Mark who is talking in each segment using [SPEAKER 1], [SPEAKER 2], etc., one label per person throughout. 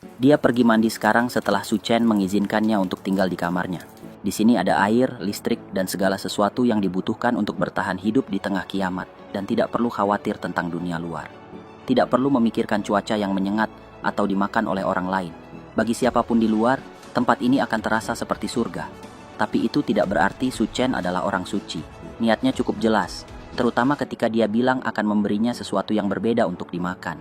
[SPEAKER 1] Dia pergi mandi sekarang setelah Su Chen mengizinkannya untuk tinggal di kamarnya. Di sini ada air, listrik, dan segala sesuatu yang dibutuhkan untuk bertahan hidup di tengah kiamat dan tidak perlu khawatir tentang dunia luar. Tidak perlu memikirkan cuaca yang menyengat atau dimakan oleh orang lain. Bagi siapapun di luar, tempat ini akan terasa seperti surga. Tapi itu tidak berarti Su Chen adalah orang suci. Niatnya cukup jelas, terutama ketika dia bilang akan memberinya sesuatu yang berbeda untuk dimakan.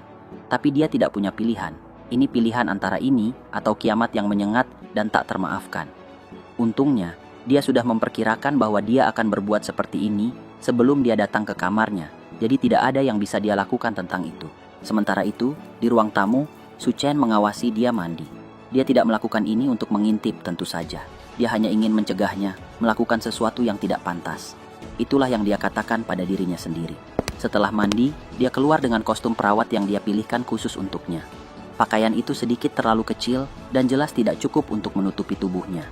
[SPEAKER 1] Tapi dia tidak punya pilihan. Ini pilihan antara ini atau kiamat yang menyengat dan tak termaafkan. Untungnya, dia sudah memperkirakan bahwa dia akan berbuat seperti ini sebelum dia datang ke kamarnya, jadi tidak ada yang bisa dia lakukan tentang itu. Sementara itu, di ruang tamu, Su Chen mengawasi dia mandi. Dia tidak melakukan ini untuk mengintip tentu saja. Dia hanya ingin mencegahnya melakukan sesuatu yang tidak pantas. Itulah yang dia katakan pada dirinya sendiri. Setelah mandi, dia keluar dengan kostum perawat yang dia pilihkan khusus untuknya. Pakaian itu sedikit terlalu kecil dan jelas tidak cukup untuk menutupi tubuhnya.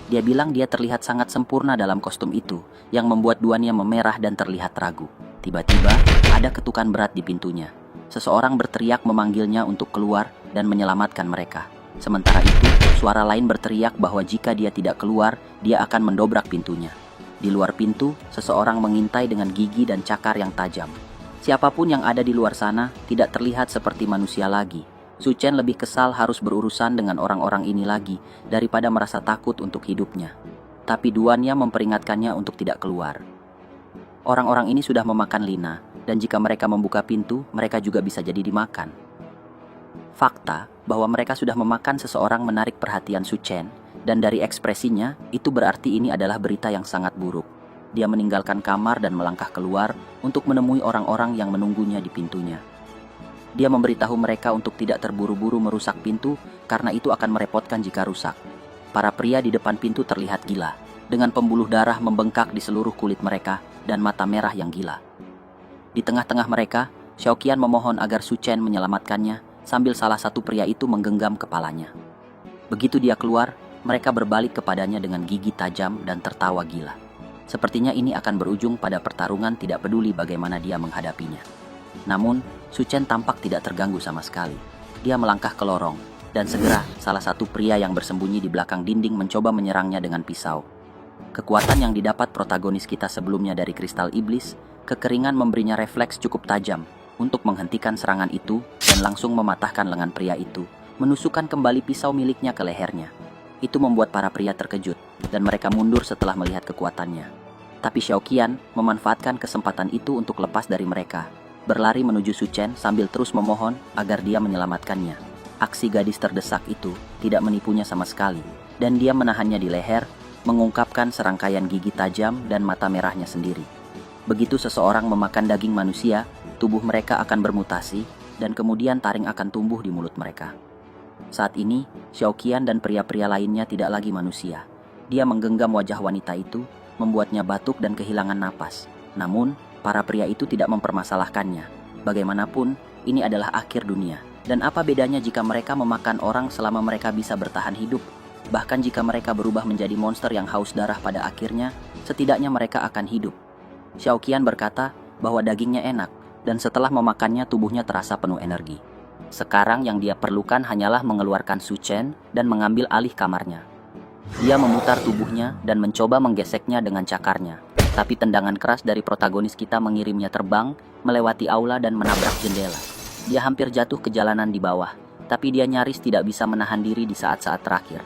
[SPEAKER 1] Dia bilang dia terlihat sangat sempurna dalam kostum itu, yang membuat duannya memerah dan terlihat ragu. Tiba-tiba, ada ketukan berat di pintunya. Seseorang berteriak memanggilnya untuk keluar dan menyelamatkan mereka. Sementara itu, suara lain berteriak bahwa jika dia tidak keluar, dia akan mendobrak pintunya. Di luar pintu, seseorang mengintai dengan gigi dan cakar yang tajam. Siapapun yang ada di luar sana tidak terlihat seperti manusia lagi. Su Chen lebih kesal harus berurusan dengan orang-orang ini lagi daripada merasa takut untuk hidupnya. Tapi duannya memperingatkannya untuk tidak keluar. Orang-orang ini sudah memakan Lina, dan jika mereka membuka pintu, mereka juga bisa jadi dimakan. Fakta bahwa mereka sudah memakan seseorang menarik perhatian Su Chen, dan dari ekspresinya, itu berarti ini adalah berita yang sangat buruk. Dia meninggalkan kamar dan melangkah keluar untuk menemui orang-orang yang menunggunya di pintunya. Dia memberitahu mereka untuk tidak terburu-buru merusak pintu karena itu akan merepotkan jika rusak. Para pria di depan pintu terlihat gila, dengan pembuluh darah membengkak di seluruh kulit mereka dan mata merah yang gila. Di tengah-tengah mereka, Xiaoqian memohon agar Su Chen menyelamatkannya sambil salah satu pria itu menggenggam kepalanya. Begitu dia keluar, mereka berbalik kepadanya dengan gigi tajam dan tertawa gila. Sepertinya ini akan berujung pada pertarungan tidak peduli bagaimana dia menghadapinya. Namun, Su Chen tampak tidak terganggu sama sekali. Dia melangkah ke lorong, dan segera salah satu pria yang bersembunyi di belakang dinding mencoba menyerangnya dengan pisau. Kekuatan yang didapat protagonis kita sebelumnya dari kristal iblis, kekeringan memberinya refleks cukup tajam untuk menghentikan serangan itu dan langsung mematahkan lengan pria itu, menusukkan kembali pisau miliknya ke lehernya. Itu membuat para pria terkejut, dan mereka mundur setelah melihat kekuatannya. Tapi Xiaoqian memanfaatkan kesempatan itu untuk lepas dari mereka, berlari menuju Su Chen sambil terus memohon agar dia menyelamatkannya. Aksi gadis terdesak itu tidak menipunya sama sekali, dan dia menahannya di leher, mengungkapkan serangkaian gigi tajam dan mata merahnya sendiri. Begitu seseorang memakan daging manusia, tubuh mereka akan bermutasi, dan kemudian taring akan tumbuh di mulut mereka. Saat ini, Xiaoqian dan pria-pria lainnya tidak lagi manusia. Dia menggenggam wajah wanita itu, membuatnya batuk dan kehilangan napas. Namun, para pria itu tidak mempermasalahkannya. Bagaimanapun, ini adalah akhir dunia. Dan apa bedanya jika mereka memakan orang selama mereka bisa bertahan hidup? Bahkan jika mereka berubah menjadi monster yang haus darah pada akhirnya, setidaknya mereka akan hidup. Xiaoqian berkata bahwa dagingnya enak, dan setelah memakannya tubuhnya terasa penuh energi. Sekarang yang dia perlukan hanyalah mengeluarkan Su Chen dan mengambil alih kamarnya. Dia memutar tubuhnya dan mencoba menggeseknya dengan cakarnya. Tapi tendangan keras dari protagonis kita mengirimnya terbang, melewati aula dan menabrak jendela. Dia hampir jatuh ke jalanan di bawah, tapi dia nyaris tidak bisa menahan diri di saat-saat terakhir.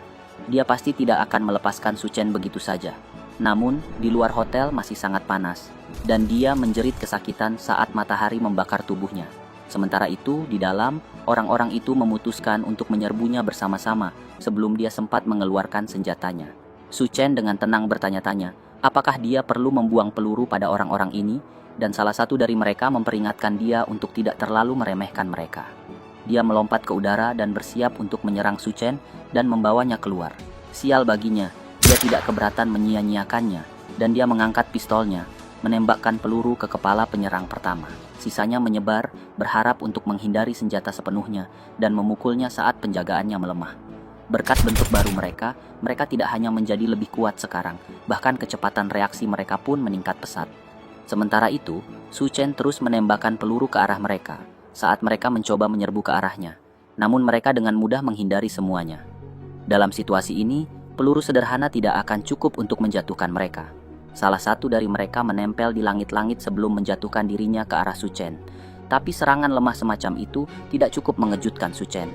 [SPEAKER 1] Dia pasti tidak akan melepaskan Su Chen begitu saja. Namun, di luar hotel masih sangat panas, dan dia menjerit kesakitan saat matahari membakar tubuhnya. Sementara itu, di dalam, orang-orang itu memutuskan untuk menyerbunya bersama-sama sebelum dia sempat mengeluarkan senjatanya. Su Chen dengan tenang bertanya-tanya, apakah dia perlu membuang peluru pada orang-orang ini, dan salah satu dari mereka memperingatkan dia untuk tidak terlalu meremehkan mereka. Dia melompat ke udara dan bersiap untuk menyerang Su Chen dan membawanya keluar. Sial baginya, dia tidak keberatan menyia-nyiakannya, dan dia mengangkat pistolnya, menembakkan peluru ke kepala penyerang pertama. Sisanya menyebar, berharap untuk menghindari senjata sepenuhnya, dan memukulnya saat penjagaannya melemah. Berkat bentuk baru mereka tidak hanya menjadi lebih kuat sekarang, bahkan kecepatan reaksi mereka pun meningkat pesat. Sementara itu, Su Chen terus menembakkan peluru ke arah mereka, saat mereka mencoba menyerbu ke arahnya. namun mereka dengan mudah menghindari semuanya. Dalam situasi ini, peluru sederhana tidak akan cukup untuk menjatuhkan mereka. Salah satu dari mereka menempel di langit-langit sebelum menjatuhkan dirinya ke arah Su Chen. Tapi serangan lemah semacam itu tidak cukup mengejutkan Su Chen.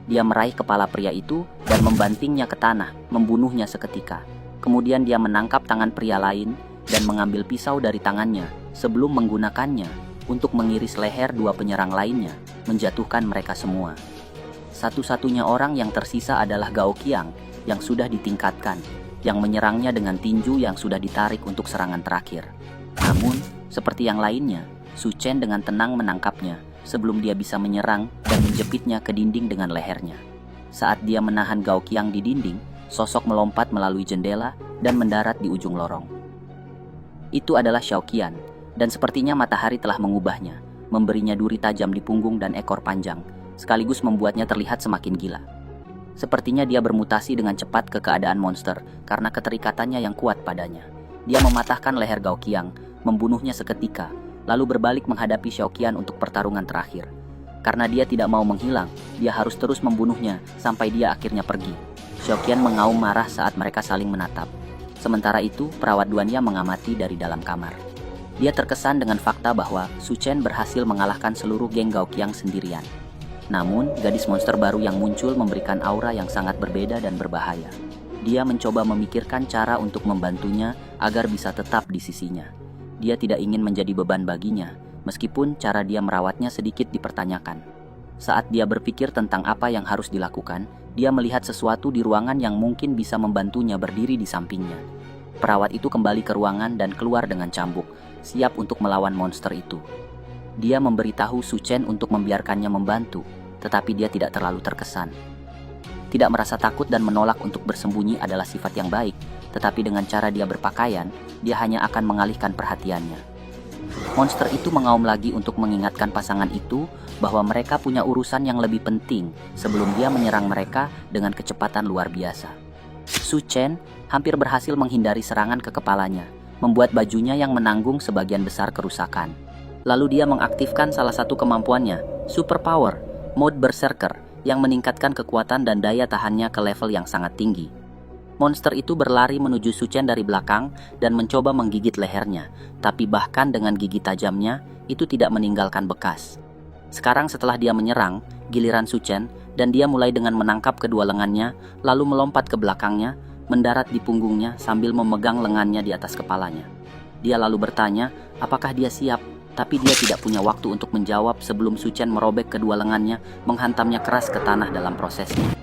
[SPEAKER 1] Dia meraih kepala pria itu dan membantingnya ke tanah, membunuhnya seketika. Kemudian dia menangkap tangan pria lain dan mengambil pisau dari tangannya sebelum menggunakannya untuk mengiris leher dua penyerang lainnya, menjatuhkan mereka semua. Satu-satunya orang yang tersisa adalah Gao Qiang yang sudah ditingkatkan, yang menyerangnya dengan tinju yang sudah ditarik untuk serangan terakhir. Namun, seperti yang lainnya, Su Chen dengan tenang menangkapnya sebelum dia bisa menyerang dan menjepitnya ke dinding dengan lehernya. Saat dia menahan Gao Qiang di dinding, sosok melompat melalui jendela dan mendarat di ujung lorong. Itu adalah Xiao Qian, dan sepertinya matahari telah mengubahnya, memberinya duri tajam di punggung dan ekor panjang, sekaligus membuatnya terlihat semakin gila. Sepertinya dia bermutasi dengan cepat ke keadaan monster karena keterikatannya yang kuat padanya. Dia mematahkan leher Gao Qiang, membunuhnya seketika, lalu berbalik menghadapi Xiao Qian untuk pertarungan terakhir. Karena dia tidak mau menghilang, dia harus terus membunuhnya sampai dia akhirnya pergi. Xiao Qian mengaum marah saat mereka saling menatap. Sementara itu, perawat Duanya mengamati dari dalam kamar. Dia terkesan dengan fakta bahwa Su Chen berhasil mengalahkan seluruh geng Gao Qiang sendirian. Namun, gadis monster baru yang muncul memberikan aura yang sangat berbeda dan berbahaya. Dia mencoba memikirkan cara untuk membantunya agar bisa tetap di sisinya. Dia tidak ingin menjadi beban baginya, meskipun cara dia merawatnya sedikit dipertanyakan. Saat dia berpikir tentang apa yang harus dilakukan, dia melihat sesuatu di ruangan yang mungkin bisa membantunya berdiri di sampingnya. Perawat itu kembali ke ruangan dan keluar dengan cambuk, siap untuk melawan monster itu. Dia memberitahu Su Chen untuk membiarkannya membantu, tetapi dia tidak terlalu terkesan. Tidak merasa takut dan menolak untuk bersembunyi adalah sifat yang baik, tetapi dengan cara dia berpakaian, dia hanya akan mengalihkan perhatiannya. Monster itu mengaum lagi untuk mengingatkan pasangan itu bahwa mereka punya urusan yang lebih penting sebelum dia menyerang mereka dengan kecepatan luar biasa. Su Chen hampir berhasil menghindari serangan ke kepalanya, membuat bajunya yang menanggung sebagian besar kerusakan. Lalu dia mengaktifkan salah satu kemampuannya, Super Power, Mode Berserker, yang meningkatkan kekuatan dan daya tahannya ke level yang sangat tinggi. Monster itu berlari menuju Su Chen dari belakang dan mencoba menggigit lehernya, tapi bahkan dengan gigi tajamnya, itu tidak meninggalkan bekas. Sekarang setelah dia menyerang, giliran Su Chen, dan dia mulai dengan menangkap kedua lengannya, lalu melompat ke belakangnya, mendarat di punggungnya sambil memegang lengannya di atas kepalanya. Dia lalu bertanya, apakah dia siap? Tapi dia tidak punya waktu untuk menjawab sebelum Su Chen merobek kedua lengannya, menghantamnya keras ke tanah dalam prosesnya.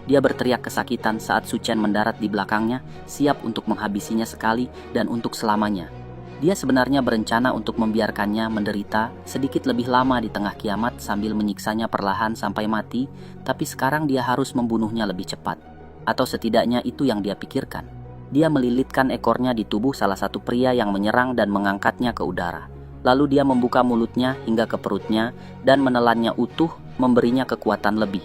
[SPEAKER 1] Dia berteriak kesakitan saat Su Chen mendarat di belakangnya, siap untuk menghabisinya sekali dan untuk selamanya. Dia sebenarnya berencana untuk membiarkannya menderita sedikit lebih lama di tengah kiamat sambil menyiksanya perlahan sampai mati, tapi sekarang dia harus membunuhnya lebih cepat. Atau setidaknya itu yang dia pikirkan. Dia melilitkan ekornya di tubuh salah satu pria yang menyerang dan mengangkatnya ke udara. Lalu dia membuka mulutnya hingga ke perutnya dan menelannya utuh, memberinya kekuatan lebih.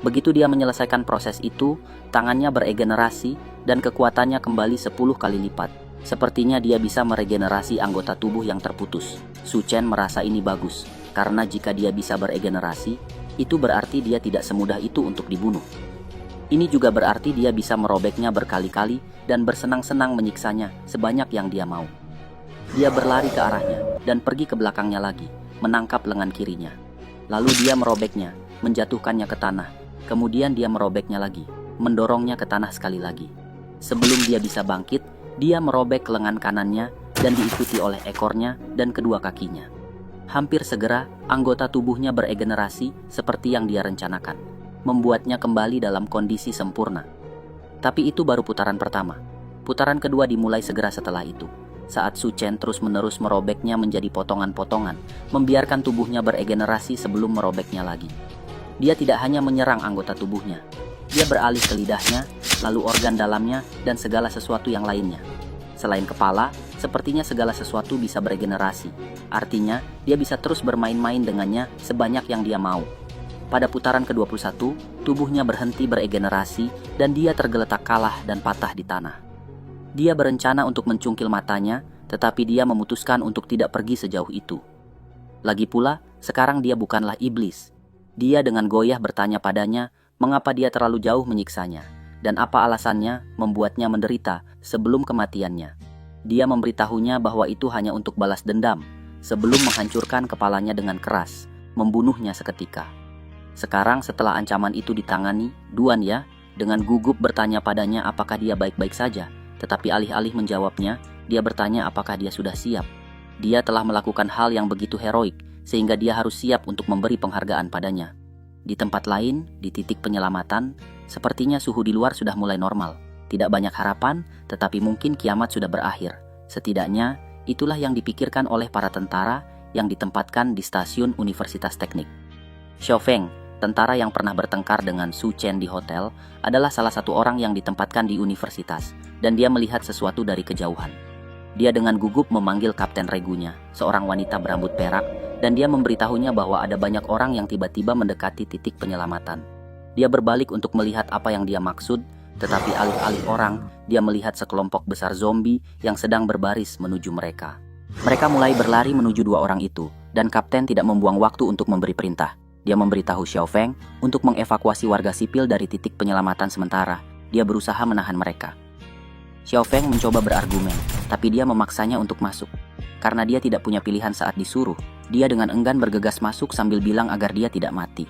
[SPEAKER 1] Begitu dia menyelesaikan proses itu, tangannya beregenerasi dan kekuatannya kembali 10 kali lipat. Sepertinya dia bisa meregenerasi anggota tubuh yang terputus. Su Chen merasa ini bagus, karena jika dia bisa beregenerasi, itu berarti dia tidak semudah itu untuk dibunuh. Ini juga berarti dia bisa merobeknya berkali-kali dan bersenang-senang menyiksanya sebanyak yang dia mau. Dia berlari ke arahnya dan pergi ke belakangnya lagi, menangkap lengan kirinya. Lalu dia merobeknya, menjatuhkannya ke tanah. Kemudian dia merobeknya lagi, mendorongnya ke tanah sekali lagi. Sebelum dia bisa bangkit, dia merobek lengan kanannya dan diikuti oleh ekornya dan kedua kakinya. Hampir segera, anggota tubuhnya beregenerasi seperti yang dia rencanakan, membuatnya kembali dalam kondisi sempurna. Tapi itu baru putaran pertama. Putaran kedua dimulai segera setelah itu. Saat Su Chen terus-menerus merobeknya menjadi potongan-potongan, membiarkan tubuhnya beregenerasi sebelum merobeknya lagi. Dia tidak hanya menyerang anggota tubuhnya, dia beralih ke lidahnya, lalu organ dalamnya, dan segala sesuatu yang lainnya. Selain kepala, sepertinya segala sesuatu bisa beregenerasi. Artinya, dia bisa terus bermain-main dengannya sebanyak yang dia mau. Pada putaran ke-21, tubuhnya berhenti beregenerasi dan dia tergeletak kalah dan patah di tanah. Dia berencana untuk mencungkil matanya, tetapi dia memutuskan untuk tidak pergi sejauh itu. Lagi pula, sekarang dia bukanlah iblis. Dia dengan goyah bertanya padanya mengapa dia terlalu jauh menyiksanya, dan apa alasannya membuatnya menderita sebelum kematiannya. Dia memberitahunya bahwa itu hanya untuk balas dendam, sebelum menghancurkan kepalanya dengan keras, membunuhnya seketika. Sekarang setelah ancaman itu ditangani, Duan ya, dengan gugup bertanya padanya apakah dia baik-baik saja, tetapi alih-alih menjawabnya, dia bertanya apakah dia sudah siap. Dia telah melakukan hal yang begitu heroik, sehingga dia harus siap untuk memberi penghargaan padanya. Di tempat lain, di titik penyelamatan, sepertinya suhu di luar sudah mulai normal. Tidak banyak harapan, tetapi mungkin kiamat sudah berakhir. Setidaknya, itulah yang dipikirkan oleh para tentara yang ditempatkan di stasiun Universitas Teknik. Xiao Feng, tentara yang pernah bertengkar dengan Su Chen di hotel, adalah salah satu orang yang ditempatkan di universitas, dan dia melihat sesuatu dari kejauhan. Dia dengan gugup memanggil Kapten Regunya, seorang wanita berambut perak, dan dia memberitahunya bahwa ada banyak orang yang tiba-tiba mendekati titik penyelamatan. Dia berbalik untuk melihat apa yang dia maksud, tetapi alih-alih orang, dia melihat sekelompok besar zombie yang sedang berbaris menuju mereka. Mereka mulai berlari menuju dua orang itu, dan Kapten tidak membuang waktu untuk memberi perintah. Dia memberitahu Xiao Feng untuk mengevakuasi warga sipil dari titik penyelamatan sementara. Dia berusaha menahan mereka. Xiao Feng mencoba berargumen, tapi dia memaksanya untuk masuk. Karena dia tidak punya pilihan saat disuruh, dia dengan enggan bergegas masuk sambil bilang agar dia tidak mati.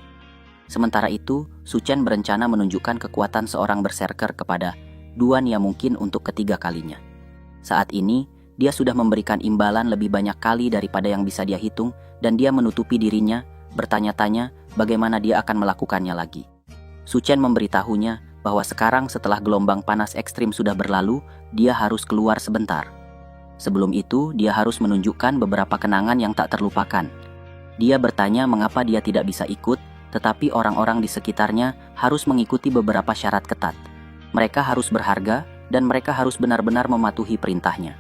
[SPEAKER 1] Sementara itu, Su Chen berencana menunjukkan kekuatan seorang berserker kepada Duan yang mungkin untuk ketiga kalinya. Saat ini, dia sudah memberikan imbalan lebih banyak kali daripada yang bisa dia hitung, dan dia menutupi dirinya, bertanya-tanya bagaimana dia akan melakukannya lagi. Su Chen memberitahunya bahwa sekarang setelah gelombang panas ekstrim sudah berlalu, dia harus keluar sebentar. Sebelum itu, dia harus menunjukkan beberapa kenangan yang tak terlupakan. Dia bertanya mengapa dia tidak bisa ikut, tetapi orang-orang di sekitarnya harus mengikuti beberapa syarat ketat. Mereka harus berharga, dan mereka harus benar-benar mematuhi perintahnya.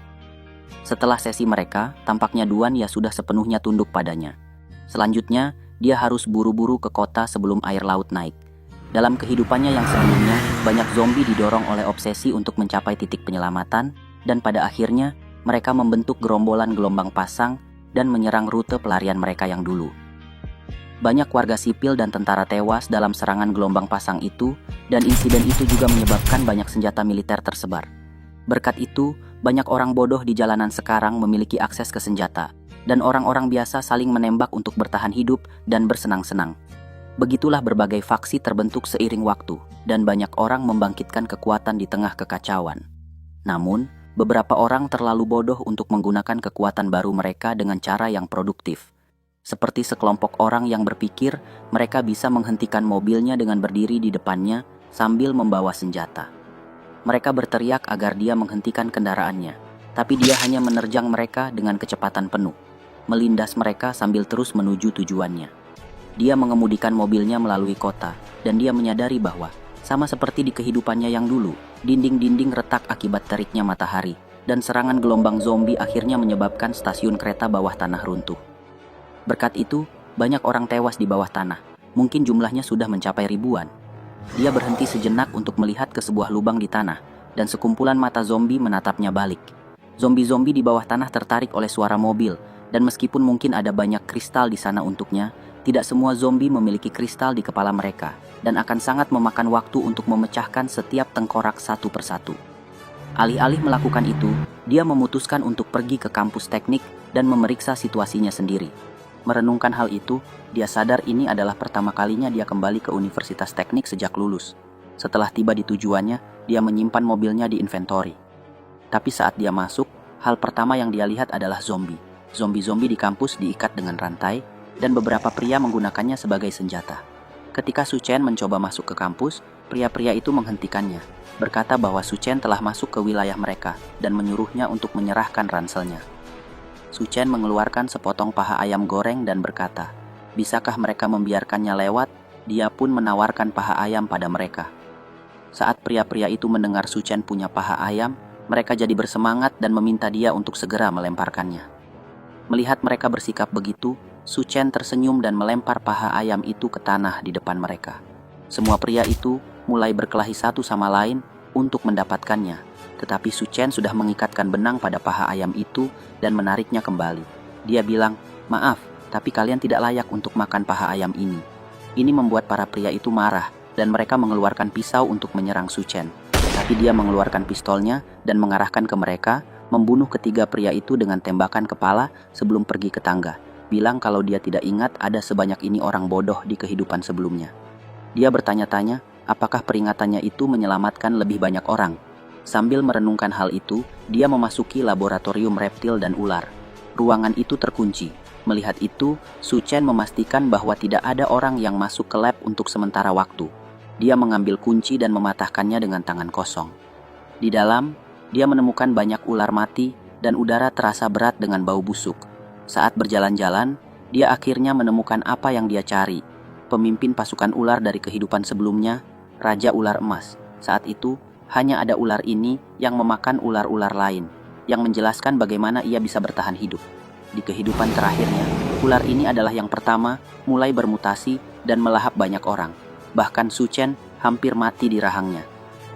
[SPEAKER 1] Setelah sesi mereka, tampaknya Duan ya sudah sepenuhnya tunduk padanya. Selanjutnya, dia harus buru-buru ke kota sebelum air laut naik. Dalam kehidupannya yang sebelumnya, banyak zombie didorong oleh obsesi untuk mencapai titik penyelamatan, dan pada akhirnya, mereka membentuk gerombolan gelombang pasang dan menyerang rute pelarian mereka yang dulu. Banyak warga sipil dan tentara tewas dalam serangan gelombang pasang itu, dan insiden itu juga menyebabkan banyak senjata militer tersebar. Berkat itu, banyak orang bodoh di jalanan sekarang memiliki akses ke senjata, dan orang-orang biasa saling menembak untuk bertahan hidup dan bersenang-senang. Begitulah berbagai faksi terbentuk seiring waktu, dan banyak orang membangkitkan kekuatan di tengah kekacauan. Namun, beberapa orang terlalu bodoh untuk menggunakan kekuatan baru mereka dengan cara yang produktif. Seperti sekelompok orang yang berpikir mereka bisa menghentikan mobilnya dengan berdiri di depannya sambil membawa senjata. Mereka berteriak agar dia menghentikan kendaraannya, tapi dia hanya menerjang mereka dengan kecepatan penuh, melindas mereka sambil terus menuju tujuannya. Dia mengemudikan mobilnya melalui kota, dan dia menyadari bahwa, sama seperti di kehidupannya yang dulu, dinding-dinding retak akibat teriknya matahari, dan serangan gelombang zombie akhirnya menyebabkan stasiun kereta bawah tanah runtuh. Berkat itu, banyak orang tewas di bawah tanah, mungkin jumlahnya sudah mencapai ribuan. Dia berhenti sejenak untuk melihat ke sebuah lubang di tanah, dan sekumpulan mata zombie menatapnya balik. Zombie-zombie di bawah tanah tertarik oleh suara mobil, dan meskipun mungkin ada banyak kristal di sana untuknya, tidak semua zombie memiliki kristal di kepala mereka, dan akan sangat memakan waktu untuk memecahkan setiap tengkorak satu persatu. Alih-alih melakukan itu, dia memutuskan untuk pergi ke kampus teknik dan memeriksa situasinya sendiri. Merenungkan hal itu, dia sadar ini adalah pertama kalinya dia kembali ke Universitas Teknik sejak lulus. Setelah tiba di tujuannya, dia menyimpan mobilnya di inventory. Tapi saat dia masuk, hal pertama yang dia lihat adalah zombie. Zombie-zombie di kampus diikat dengan rantai, dan beberapa pria menggunakannya sebagai senjata. Ketika Su Chen mencoba masuk ke kampus, pria-pria itu menghentikannya, berkata bahwa Su Chen telah masuk ke wilayah mereka dan menyuruhnya untuk menyerahkan ranselnya. Su Chen mengeluarkan sepotong paha ayam goreng dan berkata, bisakah mereka membiarkannya lewat? Dia pun menawarkan paha ayam pada mereka. Saat pria-pria itu mendengar Su Chen punya paha ayam, mereka jadi bersemangat dan meminta dia untuk segera melemparkannya. Melihat mereka bersikap begitu, Su Chen tersenyum dan melempar paha ayam itu ke tanah di depan mereka. Semua pria itu mulai berkelahi satu sama lain untuk mendapatkannya. Tetapi Su Chen sudah mengikatkan benang pada paha ayam itu dan menariknya kembali. Dia bilang, maaf, tapi kalian tidak layak untuk makan paha ayam ini. Ini membuat para pria itu marah dan mereka mengeluarkan pisau untuk menyerang Su Chen. Tapi dia mengeluarkan pistolnya dan mengarahkan ke mereka, membunuh ketiga pria itu dengan tembakan kepala sebelum pergi ke tangga. Bilang kalau dia tidak ingat ada sebanyak ini orang bodoh di kehidupan sebelumnya. Dia bertanya-tanya, apakah peringatannya itu menyelamatkan lebih banyak orang? Sambil merenungkan hal itu, dia memasuki laboratorium reptil dan ular. Ruangan itu terkunci. Melihat itu, Su Chen memastikan bahwa tidak ada orang yang masuk ke lab untuk sementara waktu. Dia mengambil kunci dan mematahkannya dengan tangan kosong. Di dalam, dia menemukan banyak ular mati dan udara terasa berat dengan bau busuk. Saat berjalan-jalan, dia akhirnya menemukan apa yang dia cari. Pemimpin pasukan ular dari kehidupan sebelumnya, Raja Ular Emas. Saat itu, hanya ada ular ini yang memakan ular-ular lain, yang menjelaskan bagaimana ia bisa bertahan hidup. Di kehidupan terakhirnya, ular ini adalah yang pertama mulai bermutasi dan melahap banyak orang. Bahkan Su Chen hampir mati di rahangnya.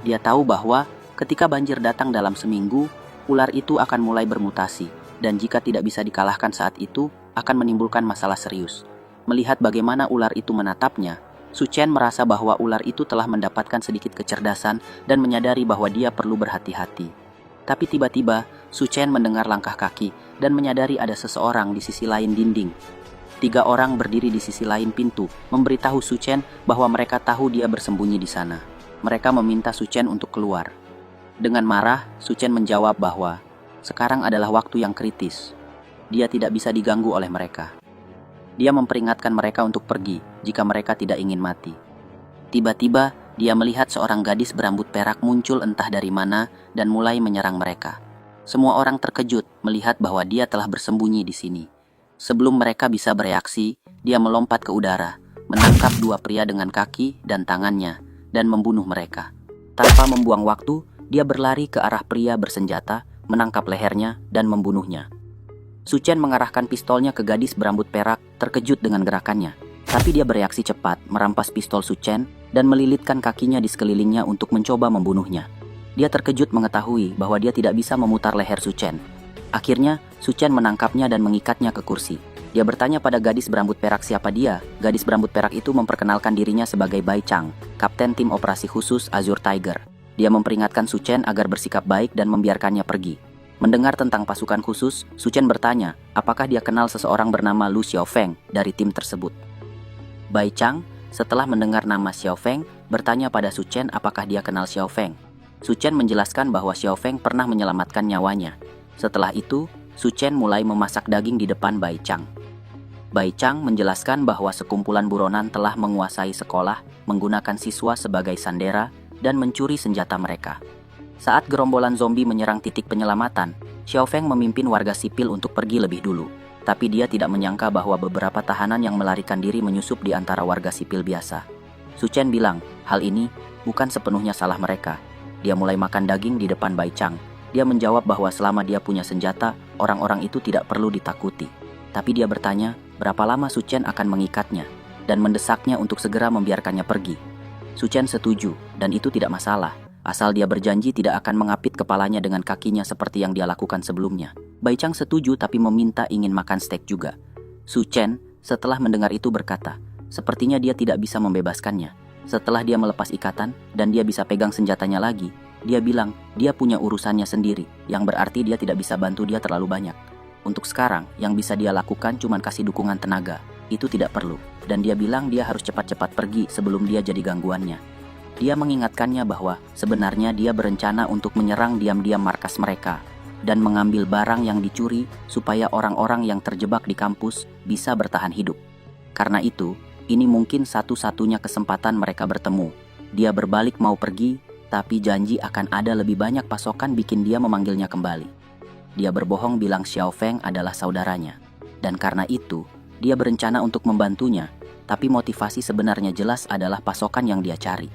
[SPEAKER 1] Dia tahu bahwa ketika banjir datang dalam seminggu, ular itu akan mulai bermutasi, dan jika tidak bisa dikalahkan saat itu, akan menimbulkan masalah serius. Melihat bagaimana ular itu menatapnya, Su Chen merasa bahwa ular itu telah mendapatkan sedikit kecerdasan dan menyadari bahwa dia perlu berhati-hati. Tapi tiba-tiba, Su Chen mendengar langkah kaki dan menyadari ada seseorang di sisi lain dinding. 3 orang berdiri di sisi lain pintu, memberitahu Su Chen bahwa mereka tahu dia bersembunyi di sana. Mereka meminta Su Chen untuk keluar. Dengan marah, Su Chen menjawab bahwa sekarang adalah waktu yang kritis. Dia tidak bisa diganggu oleh mereka. Dia memperingatkan mereka untuk pergi jika mereka tidak ingin mati. Tiba-tiba, dia melihat seorang gadis berambut perak muncul entah dari mana dan mulai menyerang mereka. Semua orang terkejut melihat bahwa dia telah bersembunyi di sini. Sebelum mereka bisa bereaksi, dia melompat ke udara, menangkap 2 pria dengan kaki dan tangannya, dan membunuh mereka. Tanpa membuang waktu, dia berlari ke arah pria bersenjata, menangkap lehernya, dan membunuhnya. Su Chen mengarahkan pistolnya ke gadis berambut perak, terkejut dengan gerakannya. Tapi dia bereaksi cepat, merampas pistol Su Chen, dan melilitkan kakinya di sekelilingnya untuk mencoba membunuhnya. Dia terkejut mengetahui bahwa dia tidak bisa memutar leher Su Chen. Akhirnya, Su Chen menangkapnya dan mengikatnya ke kursi. Dia bertanya pada gadis berambut perak siapa dia. Gadis berambut perak itu memperkenalkan dirinya sebagai Bai Chang, Kapten Tim Operasi Khusus Azure Tiger. Dia memperingatkan Su Chen agar bersikap baik dan membiarkannya pergi. Mendengar tentang pasukan khusus, Su Chen bertanya apakah dia kenal seseorang bernama Lu Xiaofeng dari tim tersebut. Bai Chang, setelah mendengar nama Xiaofeng, bertanya pada Su Chen apakah dia kenal Xiaofeng. Su Chen menjelaskan bahwa Xiaofeng pernah menyelamatkan nyawanya. Setelah itu, Su Chen mulai memasak daging di depan Bai Chang. Bai Chang menjelaskan bahwa sekumpulan buronan telah menguasai sekolah, menggunakan siswa sebagai sandera, dan mencuri senjata mereka. Saat gerombolan zombie menyerang titik penyelamatan, Xiaofeng memimpin warga sipil untuk pergi lebih dulu. Tapi dia tidak menyangka bahwa beberapa tahanan yang melarikan diri menyusup di antara warga sipil biasa. Su Chen bilang, hal ini bukan sepenuhnya salah mereka. Dia mulai makan daging di depan Bai Chang. Dia menjawab bahwa selama dia punya senjata, orang-orang itu tidak perlu ditakuti. Tapi dia bertanya, berapa lama Su Chen akan mengikatnya, dan mendesaknya untuk segera membiarkannya pergi. Su Chen setuju, dan itu tidak masalah, asal dia berjanji tidak akan mengapit kepalanya dengan kakinya seperti yang dia lakukan sebelumnya. Bai Chang setuju tapi meminta ingin makan steak juga. Su Chen setelah mendengar itu berkata, sepertinya dia tidak bisa membebaskannya. Setelah dia melepas ikatan, dan dia bisa pegang senjatanya lagi, dia bilang dia punya urusannya sendiri, yang berarti dia tidak bisa bantu dia terlalu banyak. Untuk sekarang, yang bisa dia lakukan cuma kasih dukungan tenaga. Itu tidak perlu. Dan dia bilang dia harus cepat-cepat pergi sebelum dia jadi gangguannya. Dia mengingatkannya bahwa sebenarnya dia berencana untuk menyerang diam-diam markas mereka dan mengambil barang yang dicuri supaya orang-orang yang terjebak di kampus bisa bertahan hidup. Karena itu, ini mungkin satu-satunya kesempatan mereka bertemu. Dia berbalik mau pergi, tapi janji akan ada lebih banyak pasokan bikin dia memanggilnya kembali. Dia berbohong bilang Xiaofeng adalah saudaranya. Dan karena itu, dia berencana untuk membantunya, tapi motivasi sebenarnya jelas adalah pasokan yang dia cari.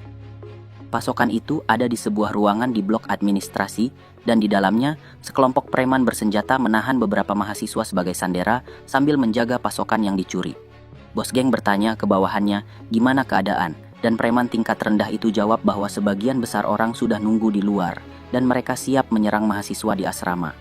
[SPEAKER 1] Pasokan itu ada di sebuah ruangan di blok administrasi, dan di dalamnya, sekelompok preman bersenjata menahan beberapa mahasiswa sebagai sandera sambil menjaga pasokan yang dicuri. Bos geng bertanya ke bawahannya, gimana keadaan? Dan preman tingkat rendah itu jawab bahwa sebagian besar orang sudah nunggu di luar, dan mereka siap menyerang mahasiswa di asrama.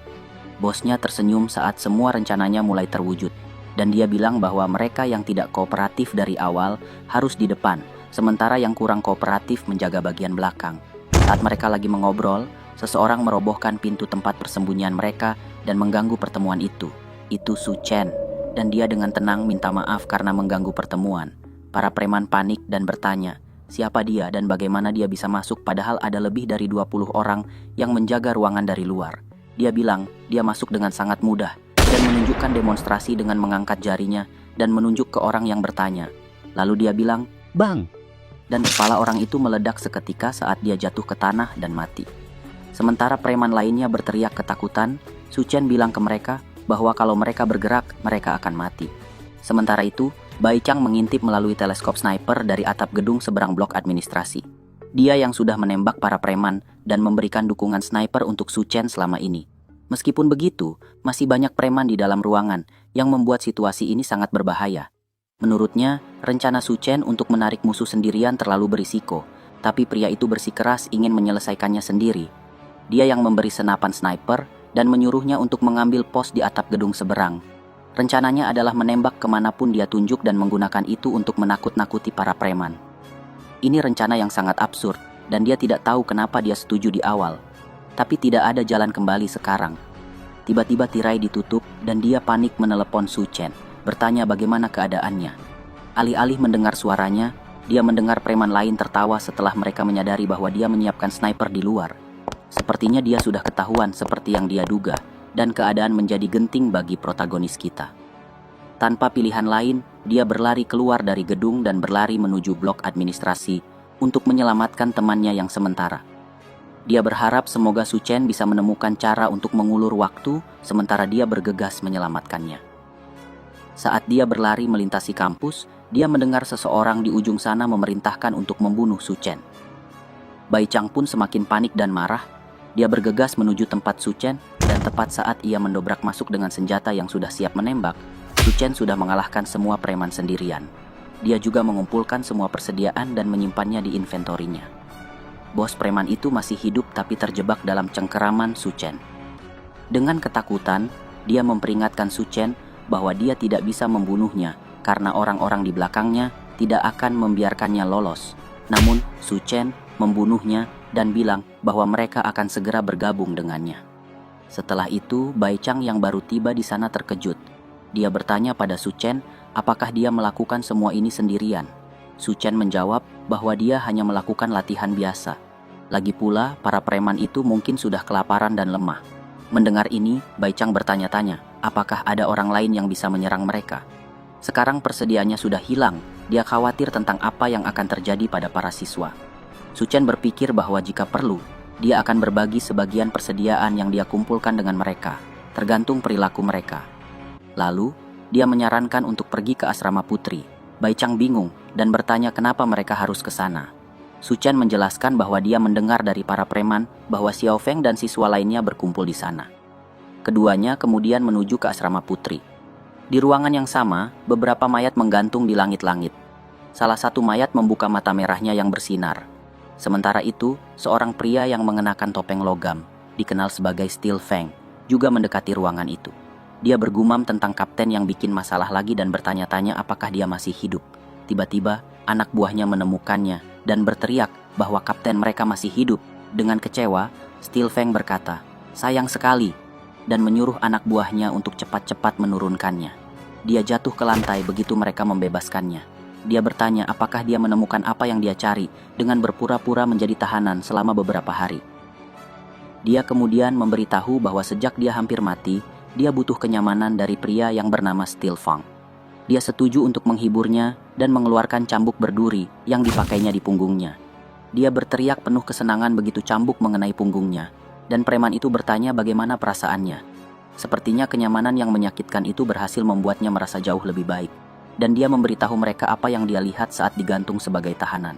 [SPEAKER 1] Bosnya tersenyum saat semua rencananya mulai terwujud. dan dia bilang bahwa mereka yang tidak kooperatif dari awal harus di depan, sementara yang kurang kooperatif menjaga bagian belakang. Saat mereka lagi mengobrol, seseorang merobohkan pintu tempat persembunyian mereka dan mengganggu pertemuan itu. Itu Su Chen, dan dia dengan tenang minta maaf karena mengganggu pertemuan. Para preman panik dan bertanya, siapa dia dan bagaimana dia bisa masuk padahal ada lebih dari 20 orang yang menjaga ruangan dari luar. Dia bilang dia masuk dengan sangat mudah dan menunjukkan demonstrasi dengan mengangkat jarinya dan menunjuk ke orang yang bertanya. Lalu dia bilang, "Bang!" Dan kepala orang itu meledak seketika saat dia jatuh ke tanah dan mati. Sementara preman lainnya berteriak ketakutan, Su Chen bilang ke mereka bahwa kalau mereka bergerak, mereka akan mati. Sementara itu, Bai Chang mengintip melalui teleskop sniper dari atap gedung seberang blok administrasi. Dia yang sudah menembak para preman dan memberikan dukungan sniper untuk Su Chen selama ini. Meskipun begitu, masih banyak preman di dalam ruangan yang membuat situasi ini sangat berbahaya. Menurutnya, rencana Su Chen untuk menarik musuh sendirian terlalu berisiko, tapi pria itu bersikeras ingin menyelesaikannya sendiri. Dia yang memberi senapan sniper dan menyuruhnya untuk mengambil pos di atap gedung seberang. Rencananya adalah menembak kemanapun dia tunjuk dan menggunakan itu untuk menakut-nakuti para preman. Ini rencana yang sangat absurd, dan dia tidak tahu kenapa dia setuju di awal. Tapi tidak ada jalan kembali sekarang. Tiba-tiba tirai ditutup dan dia panik menelepon Su Chen, bertanya bagaimana keadaannya. Alih-alih mendengar suaranya, dia mendengar preman lain tertawa setelah mereka menyadari bahwa dia menyiapkan sniper di luar. Sepertinya dia sudah ketahuan seperti yang dia duga, dan keadaan menjadi genting bagi protagonis kita. Tanpa pilihan lain, dia berlari keluar dari gedung dan berlari menuju blok administrasi untuk menyelamatkan temannya yang sementara. Dia berharap semoga Su Chen bisa menemukan cara untuk mengulur waktu sementara dia bergegas menyelamatkannya. Saat dia berlari melintasi kampus, dia mendengar seseorang di ujung sana memerintahkan untuk membunuh Su Chen. Bai Chang pun semakin panik dan marah. Dia bergegas menuju tempat Su Chen, dan tepat saat ia mendobrak masuk dengan senjata yang sudah siap menembak, Su Chen sudah mengalahkan semua preman sendirian. Dia juga mengumpulkan semua persediaan dan menyimpannya di inventorinya. Bos preman itu masih hidup tapi terjebak dalam cengkeraman Su Chen. Dengan ketakutan, dia memperingatkan Su Chen bahwa dia tidak bisa membunuhnya karena orang-orang di belakangnya tidak akan membiarkannya lolos. Namun, Su Chen membunuhnya dan bilang bahwa mereka akan segera bergabung dengannya. Setelah itu, Bai Chang yang baru tiba di sana terkejut. Dia bertanya pada Su Chen apakah dia melakukan semua ini sendirian. Su Chen menjawab bahwa dia hanya melakukan latihan biasa. Lagi pula, para preman itu mungkin sudah kelaparan dan lemah. Mendengar ini, Bai Chang bertanya-tanya, apakah ada orang lain yang bisa menyerang mereka? Sekarang persediaannya sudah hilang, dia khawatir tentang apa yang akan terjadi pada para siswa. Su Chen berpikir bahwa jika perlu, dia akan berbagi sebagian persediaan yang dia kumpulkan dengan mereka, tergantung perilaku mereka. Lalu, dia menyarankan untuk pergi ke asrama putri. Bai Chang bingung dan bertanya kenapa mereka harus ke sana. Su Chen menjelaskan bahwa dia mendengar dari para preman bahwa Xiao Feng dan siswa lainnya berkumpul di sana. Keduanya kemudian menuju ke asrama putri. Di ruangan yang sama, beberapa mayat menggantung di langit-langit. Salah satu mayat membuka mata merahnya yang bersinar. Sementara itu, seorang pria yang mengenakan topeng logam, dikenal sebagai Steel Feng, juga mendekati ruangan itu. Dia bergumam tentang kapten yang bikin masalah lagi dan bertanya-tanya apakah dia masih hidup. Tiba-tiba, anak buahnya menemukannya dan berteriak bahwa kapten mereka masih hidup. Dengan kecewa, Steel Feng berkata, "Sayang sekali," dan menyuruh anak buahnya untuk cepat-cepat menurunkannya. Dia jatuh ke lantai begitu mereka membebaskannya. Dia bertanya apakah dia menemukan apa yang dia cari dengan berpura-pura menjadi tahanan selama beberapa hari. Dia kemudian memberitahu bahwa sejak dia hampir mati, dia butuh kenyamanan dari pria yang bernama Steel Feng. Dia setuju untuk menghiburnya dan mengeluarkan cambuk berduri yang dipakainya di punggungnya. Dia berteriak penuh kesenangan begitu cambuk mengenai punggungnya, dan preman itu bertanya bagaimana perasaannya. Sepertinya kenyamanan yang menyakitkan itu berhasil membuatnya merasa jauh lebih baik, dan dia memberitahu mereka apa yang dia lihat saat digantung sebagai tahanan.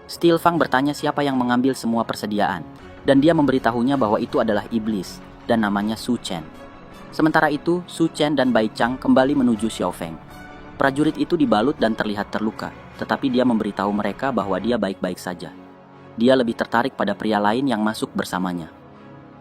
[SPEAKER 1] Steel Fang bertanya siapa yang mengambil semua persediaan, dan dia memberitahunya bahwa itu adalah iblis, dan namanya Su Chen. Sementara itu, Su Chen dan Bai Chang kembali menuju Xiao Feng. Prajurit itu dibalut dan terlihat terluka, tetapi dia memberitahu mereka bahwa dia baik-baik saja. Dia lebih tertarik pada pria lain yang masuk bersamanya.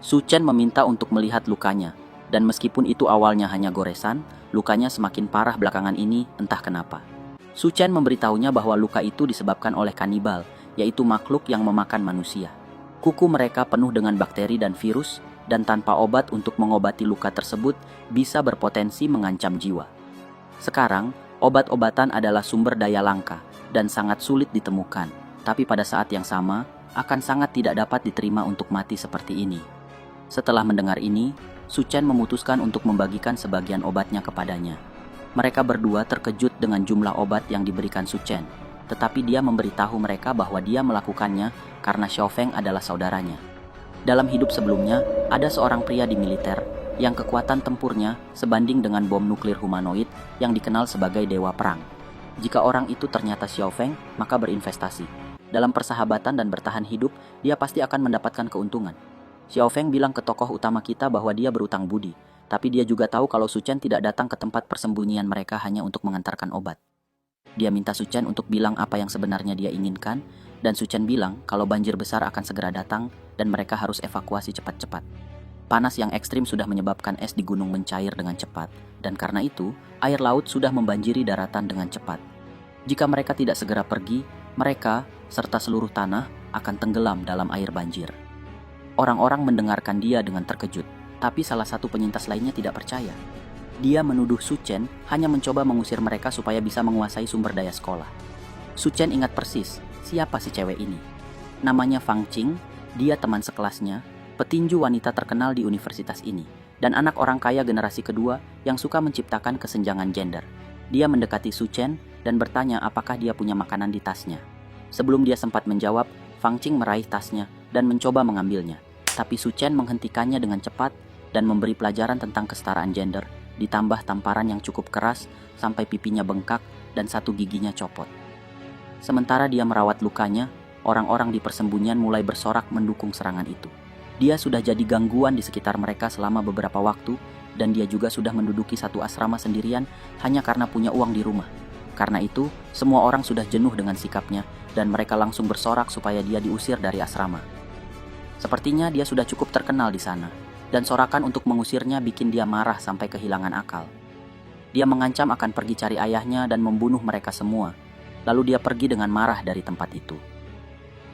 [SPEAKER 1] Su Chen meminta untuk melihat lukanya, dan meskipun itu awalnya hanya goresan, Lukanya semakin parah belakangan ini, entah kenapa. Su Chen memberitahunya bahwa luka itu disebabkan oleh kanibal, yaitu makhluk yang memakan manusia. Kuku mereka penuh dengan bakteri dan virus, dan tanpa obat untuk mengobati luka tersebut bisa berpotensi mengancam jiwa. Sekarang, obat-obatan adalah sumber daya langka dan sangat sulit ditemukan, tapi pada saat yang sama akan sangat tidak dapat diterima untuk mati seperti ini. Setelah mendengar ini, Su Chen memutuskan untuk membagikan sebagian obatnya kepadanya. Mereka berdua terkejut dengan jumlah obat yang diberikan Su Chen, tetapi dia memberitahu mereka bahwa dia melakukannya karena Xiao Feng adalah saudaranya. Dalam hidup sebelumnya, ada seorang pria di militer yang kekuatan tempurnya sebanding dengan bom nuklir humanoid yang dikenal sebagai dewa perang. Jika orang itu ternyata Xiao Feng, maka berinvestasi. Dalam persahabatan dan bertahan hidup, dia pasti akan mendapatkan keuntungan. Xiao Feng bilang ke tokoh utama kita bahwa dia berutang budi, tapi dia juga tahu kalau Su Chen tidak datang ke tempat persembunyian mereka hanya untuk mengantarkan obat. Dia minta Su Chen untuk bilang apa yang sebenarnya dia inginkan, dan Su Chen bilang kalau banjir besar akan segera datang dan mereka harus evakuasi cepat-cepat. Panas yang ekstrim sudah menyebabkan es di gunung mencair dengan cepat, dan karena itu, air laut sudah membanjiri daratan dengan cepat. Jika mereka tidak segera pergi, mereka, serta seluruh tanah, akan tenggelam dalam air banjir. Orang-orang mendengarkan dia dengan terkejut, tapi salah satu penyintas lainnya tidak percaya. Dia menuduh Su Chen hanya mencoba mengusir mereka supaya bisa menguasai sumber daya sekolah. Su Chen ingat persis siapa si cewek ini. Namanya Fang Qing, dia teman sekelasnya, petinju wanita terkenal di universitas ini, dan anak orang kaya generasi kedua yang suka menciptakan kesenjangan gender. Dia mendekati Su Chen dan bertanya apakah dia punya makanan di tasnya. Sebelum dia sempat menjawab, Fang Qing meraih tasnya dan mencoba mengambilnya. Tapi Su Chen menghentikannya dengan cepat dan memberi pelajaran tentang kesetaraan gender, ditambah tamparan yang cukup keras sampai pipinya bengkak dan satu giginya copot. Sementara dia merawat lukanya, orang-orang di persembunyian mulai bersorak mendukung serangan itu. Dia sudah jadi gangguan di sekitar mereka selama beberapa waktu, dan dia juga sudah menduduki satu asrama sendirian hanya karena punya uang di rumah. Karena itu, semua orang sudah jenuh dengan sikapnya, dan mereka langsung bersorak supaya dia diusir dari asrama. Sepertinya dia sudah cukup terkenal di sana, dan sorakan untuk mengusirnya bikin dia marah sampai kehilangan akal. Dia mengancam akan pergi cari ayahnya dan membunuh mereka semua, lalu dia pergi dengan marah dari tempat itu.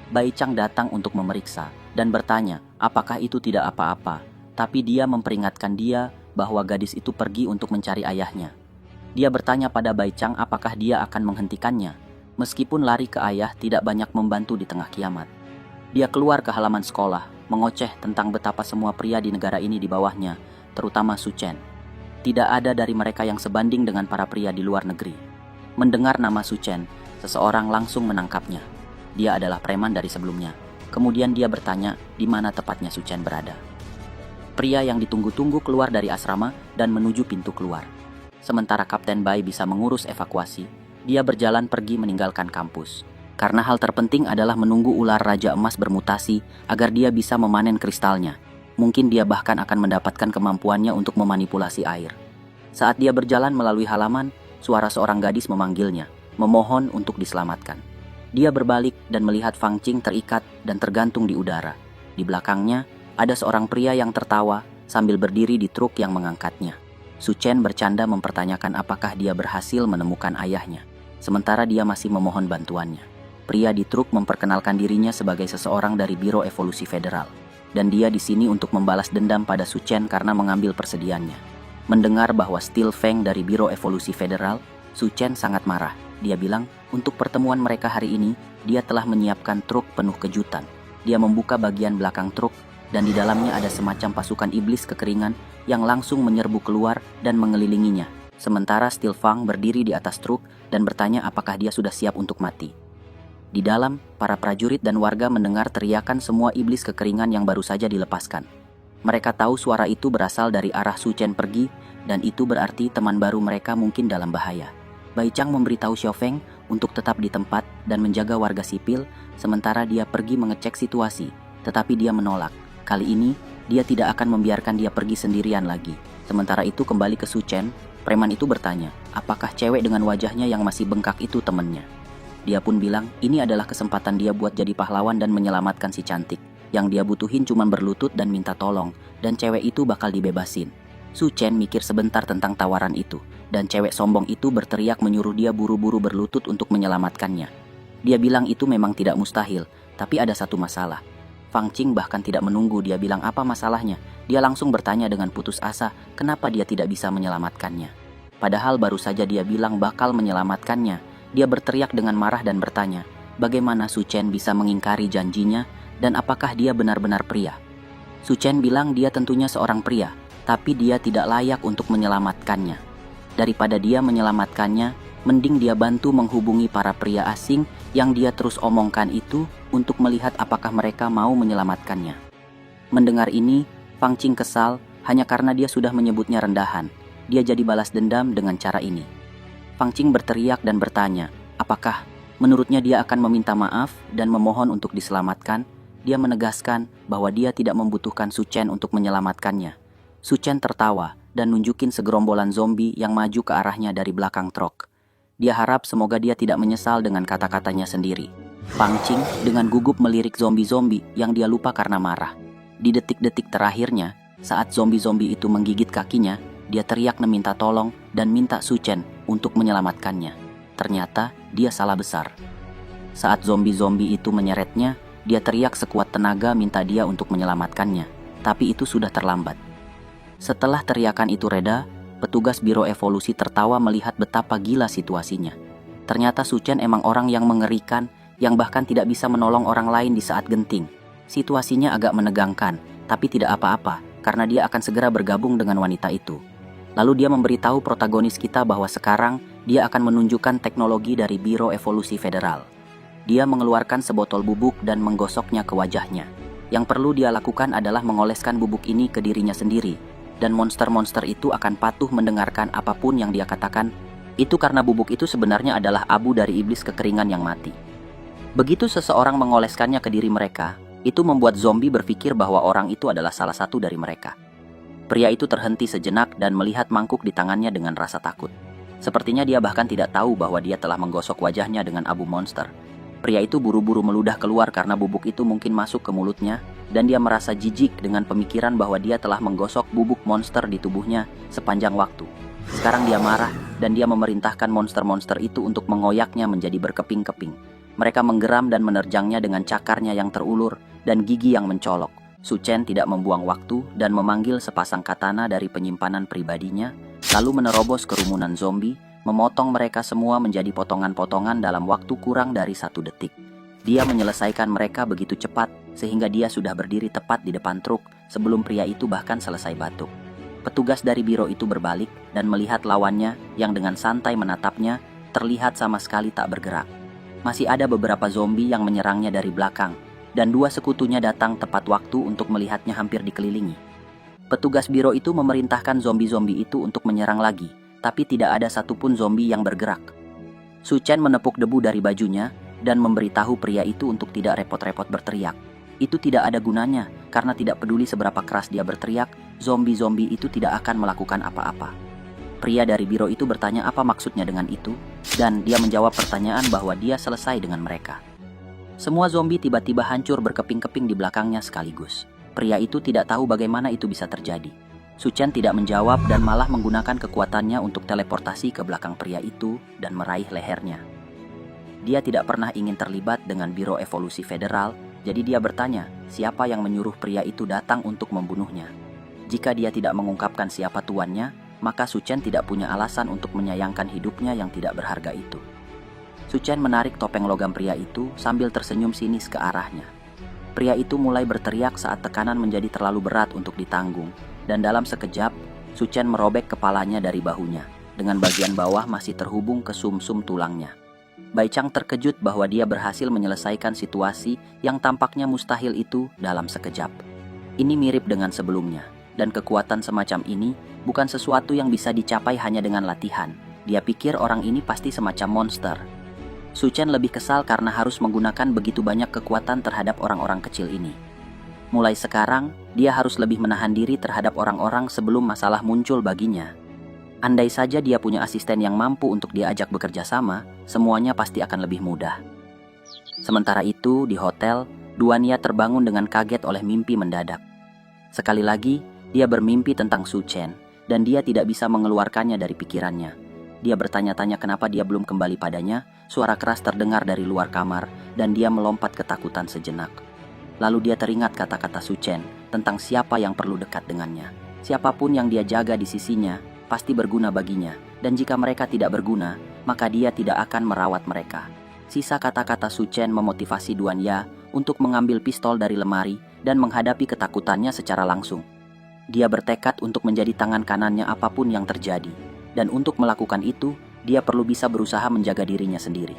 [SPEAKER 1] Bai Chang datang untuk memeriksa dan bertanya apakah itu tidak apa-apa, tapi dia memperingatkan dia bahwa gadis itu pergi untuk mencari ayahnya. Dia bertanya pada Bai Chang apakah dia akan menghentikannya, meskipun lari ke ayah tidak banyak membantu di tengah kiamat. Dia keluar ke halaman sekolah, mengoceh tentang betapa semua pria di negara ini di bawahnya, terutama Su Chen. Tidak ada dari mereka yang sebanding dengan para pria di luar negeri. Mendengar nama Su Chen, seseorang langsung menangkapnya. Dia adalah preman dari sebelumnya. Kemudian dia bertanya di mana tepatnya Su Chen berada. Pria yang ditunggu-tunggu keluar dari asrama dan menuju pintu keluar. Sementara Kapten Bai bisa mengurus evakuasi, dia berjalan pergi meninggalkan kampus. Karena hal terpenting adalah menunggu ular Raja Emas bermutasi agar dia bisa memanen kristalnya. Mungkin dia bahkan akan mendapatkan kemampuannya untuk memanipulasi air. Saat dia berjalan melalui halaman, suara seorang gadis memanggilnya, memohon untuk diselamatkan. Dia berbalik dan melihat Fang Qing terikat dan tergantung di udara. Di belakangnya, ada seorang pria yang tertawa sambil berdiri di truk yang mengangkatnya. Su Chen bercanda mempertanyakan apakah dia berhasil menemukan ayahnya, sementara dia masih memohon bantuannya. Pria di truk memperkenalkan dirinya sebagai seseorang dari Biro Evolusi Federal, dan dia di sini untuk membalas dendam pada Su Chen karena mengambil persediaannya. Mendengar bahwa Steel Feng dari Biro Evolusi Federal, Su Chen sangat marah. Dia bilang, untuk pertemuan mereka hari ini, dia telah menyiapkan truk penuh kejutan. Dia membuka bagian belakang truk, dan di dalamnya ada semacam pasukan iblis kekeringan yang langsung menyerbu keluar dan mengelilinginya. Sementara Steel Feng berdiri di atas truk dan bertanya apakah dia sudah siap untuk mati. Di dalam, para prajurit dan warga mendengar teriakan semua iblis kekeringan yang baru saja dilepaskan. Mereka tahu suara itu berasal dari arah Su Chen pergi, dan itu berarti teman baru mereka mungkin dalam bahaya. Bai Chang memberitahu Xiao Feng untuk tetap di tempat dan menjaga warga sipil, sementara dia pergi mengecek situasi, tetapi dia menolak. Kali ini, dia tidak akan membiarkan dia pergi sendirian lagi. Sementara itu kembali ke Su Chen, preman itu bertanya, apakah cewek dengan wajahnya yang masih bengkak itu temannya? Dia pun bilang, ini adalah kesempatan dia buat jadi pahlawan dan menyelamatkan si cantik. Yang dia butuhin cuma berlutut dan minta tolong, dan cewek itu bakal dibebasin. Su Chen mikir sebentar tentang tawaran itu, dan cewek sombong itu berteriak menyuruh dia buru-buru berlutut untuk menyelamatkannya. Dia bilang itu memang tidak mustahil, tapi ada satu masalah. Fang Qing bahkan tidak menunggu dia bilang apa masalahnya. Dia langsung bertanya dengan putus asa kenapa dia tidak bisa menyelamatkannya. Padahal baru saja dia bilang bakal menyelamatkannya. Dia berteriak dengan marah dan bertanya, bagaimana Su Chen bisa mengingkari janjinya dan apakah dia benar-benar pria? Su Chen bilang dia tentunya seorang pria, tapi dia tidak layak untuk menyelamatkannya. Daripada dia menyelamatkannya, mending dia bantu menghubungi para pria asing yang dia terus omongkan itu untuk melihat apakah mereka mau menyelamatkannya. Mendengar ini, Fang Qing kesal hanya karena dia sudah menyebutnya rendahan. Dia jadi balas dendam dengan cara ini. Fang Qing berteriak dan bertanya, apakah menurutnya dia akan meminta maaf dan memohon untuk diselamatkan? Dia menegaskan bahwa dia tidak membutuhkan Su Chen untuk menyelamatkannya. Su Chen tertawa dan nunjukin segerombolan zombie yang maju ke arahnya dari belakang truk. Dia harap semoga dia tidak menyesal dengan kata-katanya sendiri. Fang Qing dengan gugup melirik zombie-zombie yang dia lupa karena marah. Di detik-detik terakhirnya, saat zombie-zombie itu menggigit kakinya, dia teriak meminta tolong dan minta Su Chen untuk menyelamatkannya. Ternyata dia salah besar. Saat zombie-zombie itu menyeretnya, dia teriak sekuat tenaga minta dia untuk menyelamatkannya, tapi itu sudah terlambat. Setelah teriakan itu reda, petugas Biro Evolusi tertawa melihat betapa gila situasinya. Ternyata Su Chen emang orang yang mengerikan, yang bahkan tidak bisa menolong orang lain di saat genting. Situasinya agak menegangkan, tapi tidak apa-apa, karena dia akan segera bergabung dengan wanita itu. Lalu dia memberitahu protagonis kita bahwa sekarang dia akan menunjukkan teknologi dari Biro Evolusi Federal. Dia mengeluarkan sebotol bubuk dan menggosoknya ke wajahnya. Yang perlu dia lakukan adalah mengoleskan bubuk ini ke dirinya sendiri, dan monster-monster itu akan patuh mendengarkan apapun yang dia katakan. Itu karena bubuk itu sebenarnya adalah abu dari iblis kekeringan yang mati. Begitu seseorang mengoleskannya ke diri mereka, itu membuat zombie berpikir bahwa orang itu adalah salah satu dari mereka. Pria itu terhenti sejenak dan melihat mangkuk di tangannya dengan rasa takut. Sepertinya dia bahkan tidak tahu bahwa dia telah menggosok wajahnya dengan abu monster. Pria itu buru-buru meludah keluar karena bubuk itu mungkin masuk ke mulutnya, dan dia merasa jijik dengan pemikiran bahwa dia telah menggosok bubuk monster di tubuhnya sepanjang waktu. Sekarang dia marah, dan dia memerintahkan monster-monster itu untuk mengoyaknya menjadi berkeping-keping. Mereka menggeram dan menerjangnya dengan cakarnya yang terulur dan gigi yang mencolok. Su Chen tidak membuang waktu dan memanggil sepasang katana dari penyimpanan pribadinya, lalu menerobos kerumunan zombie, memotong mereka semua menjadi potongan-potongan dalam waktu kurang dari 1 detik. Dia menyelesaikan mereka begitu cepat, sehingga dia sudah berdiri tepat di depan truk sebelum pria itu bahkan selesai batuk. Petugas dari biro itu berbalik dan melihat lawannya yang dengan santai menatapnya, terlihat sama sekali tak bergerak. Masih ada beberapa zombie yang menyerangnya dari belakang, dan 2 sekutunya datang tepat waktu untuk melihatnya hampir dikelilingi. Petugas biro itu memerintahkan zombie-zombie itu untuk menyerang lagi, tapi tidak ada satupun zombie yang bergerak. Su Chen menepuk debu dari bajunya dan memberitahu pria itu untuk tidak repot-repot berteriak. Itu tidak ada gunanya, karena tidak peduli seberapa keras dia berteriak, zombie-zombie itu tidak akan melakukan apa-apa. Pria dari biro itu bertanya apa maksudnya dengan itu, dan dia menjawab pertanyaan bahwa dia selesai dengan mereka. Semua zombie tiba-tiba hancur berkeping-keping di belakangnya sekaligus. Pria itu tidak tahu bagaimana itu bisa terjadi. Su Chen tidak menjawab dan malah menggunakan kekuatannya untuk teleportasi ke belakang pria itu dan meraih lehernya. Dia tidak pernah ingin terlibat dengan Biro Evolusi Federal, jadi dia bertanya siapa yang menyuruh pria itu datang untuk membunuhnya. Jika dia tidak mengungkapkan siapa tuannya, maka Su Chen tidak punya alasan untuk menyayangkan hidupnya yang tidak berharga itu. Su Chen menarik topeng logam pria itu sambil tersenyum sinis ke arahnya. Pria itu mulai berteriak saat tekanan menjadi terlalu berat untuk ditanggung, dan dalam sekejap, Su Chen merobek kepalanya dari bahunya, dengan bagian bawah masih terhubung ke sumsum tulangnya. Bai Chang terkejut bahwa dia berhasil menyelesaikan situasi yang tampaknya mustahil itu dalam sekejap. Ini mirip dengan sebelumnya, dan kekuatan semacam ini bukan sesuatu yang bisa dicapai hanya dengan latihan. Dia pikir orang ini pasti semacam monster. Su Chen lebih kesal karena harus menggunakan begitu banyak kekuatan terhadap orang-orang kecil ini. Mulai sekarang, dia harus lebih menahan diri terhadap orang-orang sebelum masalah muncul baginya. Andai saja dia punya asisten yang mampu untuk diajak bekerja sama, semuanya pasti akan lebih mudah. Sementara itu, di hotel, Duania terbangun dengan kaget oleh mimpi mendadak. Sekali lagi, dia bermimpi tentang Su Chen, dan dia tidak bisa mengeluarkannya dari pikirannya. Dia bertanya-tanya kenapa dia belum kembali padanya. Suara keras terdengar dari luar kamar, dan dia melompat ketakutan sejenak. Lalu dia teringat kata-kata Su Chen tentang siapa yang perlu dekat dengannya. Siapapun yang dia jaga di sisinya pasti berguna baginya, dan jika mereka tidak berguna, maka dia tidak akan merawat mereka. Sisa kata-kata Su Chen memotivasi Duan Ya untuk mengambil pistol dari lemari dan menghadapi ketakutannya secara langsung. Dia bertekad untuk menjadi tangan kanannya apapun yang terjadi, dan untuk melakukan itu, dia perlu bisa berusaha menjaga dirinya sendiri.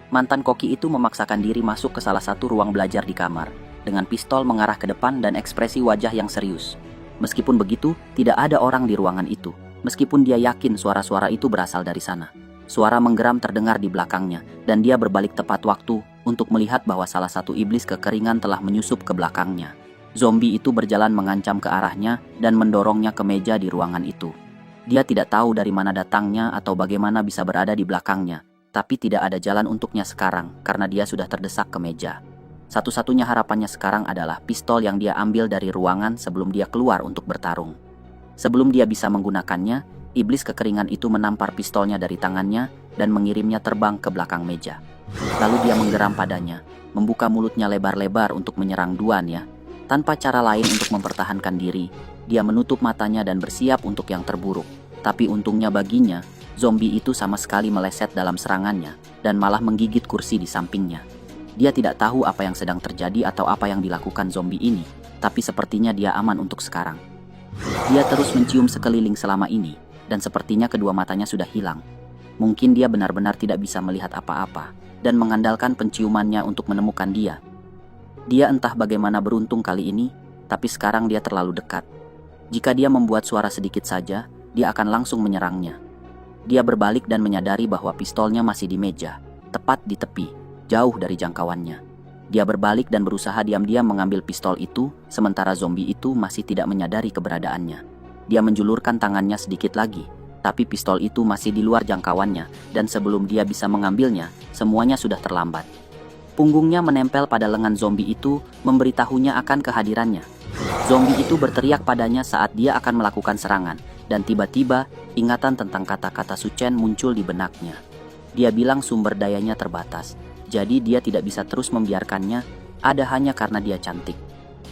[SPEAKER 1] Mantan koki itu memaksakan diri masuk ke salah satu ruang belajar di kamar, dengan pistol mengarah ke depan dan ekspresi wajah yang serius. Meskipun begitu, tidak ada orang di ruangan itu, meskipun dia yakin suara-suara itu berasal dari sana. Suara menggeram terdengar di belakangnya, dan dia berbalik tepat waktu untuk melihat bahwa salah satu iblis kekeringan telah menyusup ke belakangnya. Zombie itu berjalan mengancam ke arahnya dan mendorongnya ke meja di ruangan itu. Dia tidak tahu dari mana datangnya atau bagaimana bisa berada di belakangnya, tapi tidak ada jalan untuknya sekarang karena dia sudah terdesak ke meja. Satu-satunya harapannya sekarang adalah pistol yang dia ambil dari ruangan sebelum dia keluar untuk bertarung. Sebelum dia bisa menggunakannya, iblis kekeringan itu menampar pistolnya dari tangannya dan mengirimnya terbang ke belakang meja. Lalu dia menggeram padanya, membuka mulutnya lebar-lebar untuk menyerang Duan Ya. Tanpa cara lain untuk mempertahankan diri, dia menutup matanya dan bersiap untuk yang terburuk. Tapi untungnya baginya, zombie itu sama sekali meleset dalam serangannya dan malah menggigit kursi di sampingnya. Dia tidak tahu apa yang sedang terjadi atau apa yang dilakukan zombie ini, tapi sepertinya dia aman untuk sekarang. Dia terus mencium sekeliling selama ini, dan sepertinya kedua matanya sudah hilang. Mungkin dia benar-benar tidak bisa melihat apa-apa, dan mengandalkan penciumannya untuk menemukan dia. Dia entah bagaimana beruntung kali ini, tapi sekarang dia terlalu dekat. Jika dia membuat suara sedikit saja, dia akan langsung menyerangnya. Dia berbalik dan menyadari bahwa pistolnya masih di meja, tepat di tepi, jauh dari jangkauannya. Dia berbalik dan berusaha diam-diam mengambil pistol itu, sementara zombie itu masih tidak menyadari keberadaannya. Dia menjulurkan tangannya sedikit lagi, tapi pistol itu masih di luar jangkauannya, dan sebelum dia bisa mengambilnya, semuanya sudah terlambat. Punggungnya menempel pada lengan zombie itu, memberitahunya akan kehadirannya. Zombie itu berteriak padanya saat dia akan melakukan serangan, dan tiba-tiba ingatan tentang kata-kata Su Chen muncul di benaknya. Dia bilang sumber dayanya terbatas, jadi dia tidak bisa terus membiarkannya, ada hanya karena dia cantik.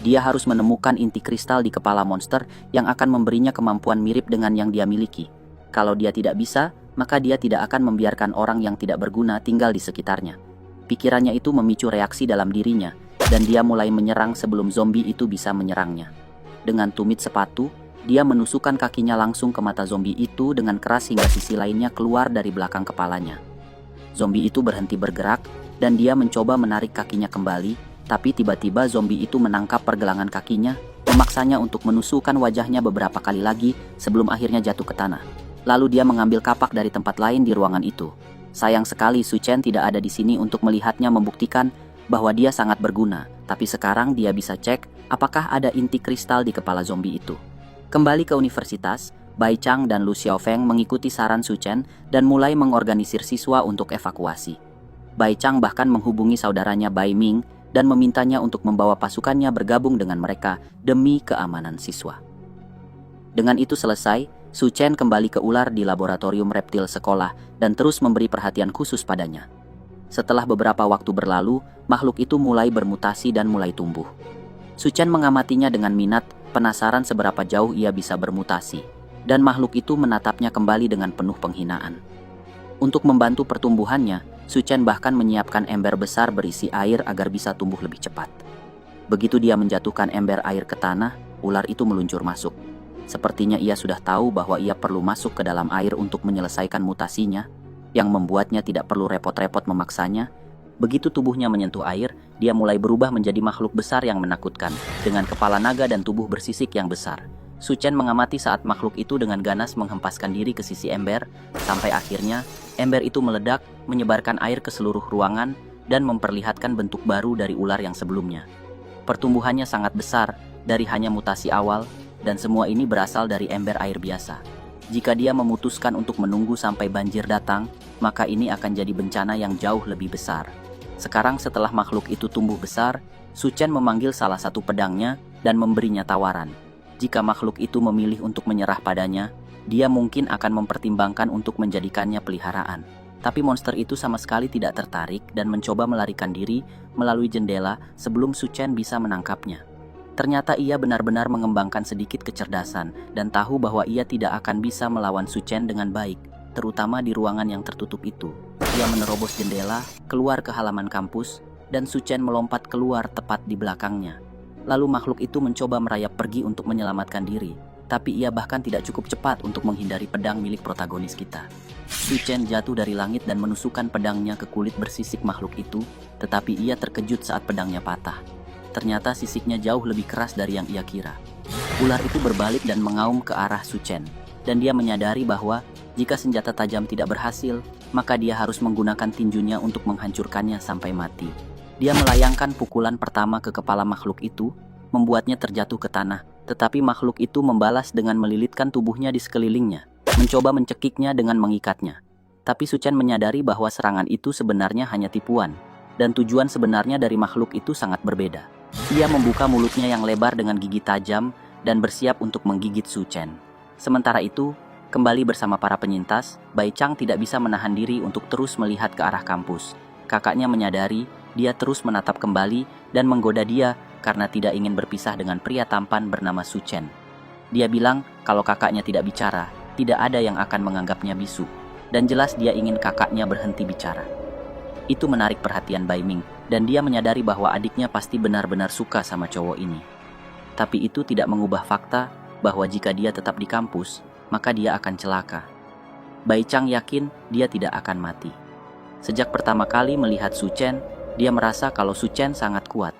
[SPEAKER 1] Dia harus menemukan inti kristal di kepala monster yang akan memberinya kemampuan mirip dengan yang dia miliki. Kalau dia tidak bisa, maka dia tidak akan membiarkan orang yang tidak berguna tinggal di sekitarnya. Pikirannya itu memicu reaksi dalam dirinya, dan dia mulai menyerang sebelum zombie itu bisa menyerangnya. Dengan tumit sepatu, dia menusukkan kakinya langsung ke mata zombie itu dengan keras hingga sisi lainnya keluar dari belakang kepalanya. Zombie itu berhenti bergerak, dan dia mencoba menarik kakinya kembali, tapi tiba-tiba zombie itu menangkap pergelangan kakinya, memaksanya untuk menusukkan wajahnya beberapa kali lagi sebelum akhirnya jatuh ke tanah. Lalu dia mengambil kapak dari tempat lain di ruangan itu. Sayang sekali Su Chen tidak ada di sini untuk melihatnya membuktikan bahwa dia sangat berguna, tapi sekarang dia bisa cek apakah ada inti kristal di kepala zombie itu. Kembali ke universitas, Bai Chang dan Lu Xiaofeng mengikuti saran Su Chen dan mulai mengorganisir siswa untuk evakuasi. Bai Chang bahkan menghubungi saudaranya Bai Ming dan memintanya untuk membawa pasukannya bergabung dengan mereka demi keamanan siswa. Dengan itu selesai, Su Chen kembali ke ular di laboratorium reptil sekolah dan terus memberi perhatian khusus padanya. Setelah beberapa waktu berlalu, makhluk itu mulai bermutasi dan mulai tumbuh. Su Chen mengamatinya dengan minat, penasaran seberapa jauh ia bisa bermutasi, dan makhluk itu menatapnya kembali dengan penuh penghinaan. Untuk membantu pertumbuhannya, Su Chen bahkan menyiapkan ember besar berisi air agar bisa tumbuh lebih cepat. Begitu dia menjatuhkan ember air ke tanah, ular itu meluncur masuk. Sepertinya ia sudah tahu bahwa ia perlu masuk ke dalam air untuk menyelesaikan mutasinya, yang membuatnya tidak perlu repot-repot memaksanya. Begitu tubuhnya menyentuh air, dia mulai berubah menjadi makhluk besar yang menakutkan, dengan kepala naga dan tubuh bersisik yang besar. Su Chen mengamati saat makhluk itu dengan ganas menghempaskan diri ke sisi ember, sampai akhirnya ember itu meledak, menyebarkan air ke seluruh ruangan, dan memperlihatkan bentuk baru dari ular yang sebelumnya. Pertumbuhannya sangat besar, dari hanya mutasi awal, dan semua ini berasal dari ember air biasa. Jika dia memutuskan untuk menunggu sampai banjir datang, maka ini akan jadi bencana yang jauh lebih besar. Sekarang setelah makhluk itu tumbuh besar, Su Chen memanggil salah satu pedangnya dan memberinya tawaran. Jika makhluk itu memilih untuk menyerah padanya, dia mungkin akan mempertimbangkan untuk menjadikannya peliharaan. Tapi monster itu sama sekali tidak tertarik dan mencoba melarikan diri melalui jendela sebelum Su Chen bisa menangkapnya. Ternyata ia benar-benar mengembangkan sedikit kecerdasan dan tahu bahwa ia tidak akan bisa melawan Su Chen dengan baik, terutama di ruangan yang tertutup itu. Ia menerobos jendela, keluar ke halaman kampus, dan Su Chen melompat keluar tepat di belakangnya. Lalu makhluk itu mencoba merayap pergi untuk menyelamatkan diri, tapi ia bahkan tidak cukup cepat untuk menghindari pedang milik protagonis kita. Su Chen jatuh dari langit dan menusukkan pedangnya ke kulit bersisik makhluk itu, tetapi ia terkejut saat pedangnya patah. Ternyata sisiknya jauh lebih keras dari yang ia kira. Ular itu berbalik dan mengaum ke arah Su Chen, dan dia menyadari bahwa jika senjata tajam tidak berhasil, maka dia harus menggunakan tinjunya untuk menghancurkannya sampai mati. Dia melayangkan pukulan pertama ke kepala makhluk itu, membuatnya terjatuh ke tanah, tetapi makhluk itu membalas dengan melilitkan tubuhnya di sekelilingnya, mencoba mencekiknya dengan mengikatnya. Tapi Su Chen menyadari bahwa serangan itu sebenarnya hanya tipuan, dan tujuan sebenarnya dari makhluk itu sangat berbeda. Ia membuka mulutnya yang lebar dengan gigi tajam dan bersiap untuk menggigit Su Chen. Sementara itu, kembali bersama para penyintas, Bai Chang tidak bisa menahan diri untuk terus melihat ke arah kampus. Kakaknya menyadari, dia terus menatap kembali dan menggoda dia karena tidak ingin berpisah dengan pria tampan bernama Su Chen. Dia bilang kalau kakaknya tidak bicara, tidak ada yang akan menganggapnya bisu. Dan jelas dia ingin kakaknya berhenti bicara. Itu menarik perhatian Bai Ming, dan dia menyadari bahwa adiknya pasti benar-benar suka sama cowok ini. Tapi itu tidak mengubah fakta bahwa jika dia tetap di kampus, maka dia akan celaka. Bai Chang yakin dia tidak akan mati. Sejak pertama kali melihat Su Chen, dia merasa kalau Su Chen sangat kuat.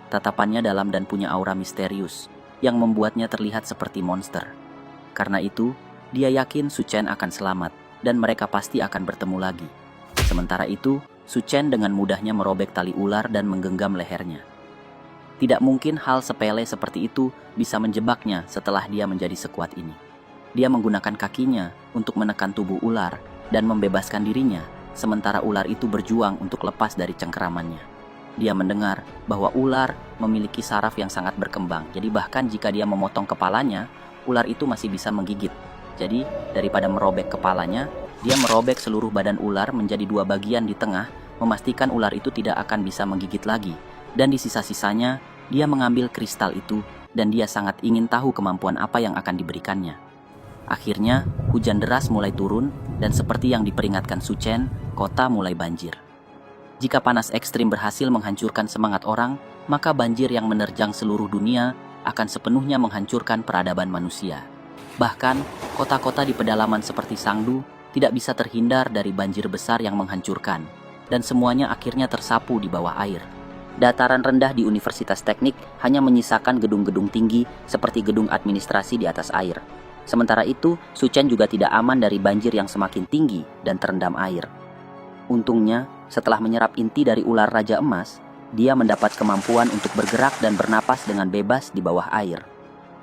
[SPEAKER 1] Tatapannya dalam dan punya aura misterius, yang membuatnya terlihat seperti monster. Karena itu, dia yakin Su Chen akan selamat, dan mereka pasti akan bertemu lagi. Sementara itu, Su Chen dengan mudahnya merobek tali ular dan menggenggam lehernya. Tidak mungkin hal sepele seperti itu bisa menjebaknya setelah dia menjadi sekuat ini. Dia menggunakan kakinya untuk menekan tubuh ular dan membebaskan dirinya, sementara ular itu berjuang untuk lepas dari cengkeramannya. Dia mendengar bahwa ular memiliki saraf yang sangat berkembang, jadi bahkan jika dia memotong kepalanya, ular itu masih bisa menggigit. Jadi, daripada merobek kepalanya, dia merobek seluruh badan ular menjadi dua bagian di tengah, memastikan ular itu tidak akan bisa menggigit lagi. Dan di sisa-sisanya, dia mengambil kristal itu, dan dia sangat ingin tahu kemampuan apa yang akan diberikannya. Akhirnya, hujan deras mulai turun, dan seperti yang diperingatkan Su Chen, kota mulai banjir. Jika panas ekstrim berhasil menghancurkan semangat orang, maka banjir yang menerjang seluruh dunia akan sepenuhnya menghancurkan peradaban manusia. Bahkan, kota-kota di pedalaman seperti Sangdu tidak bisa terhindar dari banjir besar yang menghancurkan, dan semuanya akhirnya tersapu di bawah air. Dataran rendah di Universitas Teknik hanya menyisakan gedung-gedung tinggi seperti gedung administrasi di atas air. Sementara itu, Su Chen juga tidak aman dari banjir yang semakin tinggi dan terendam air. Untungnya, setelah menyerap inti dari ular Raja Emas, dia mendapat kemampuan untuk bergerak dan bernapas dengan bebas di bawah air.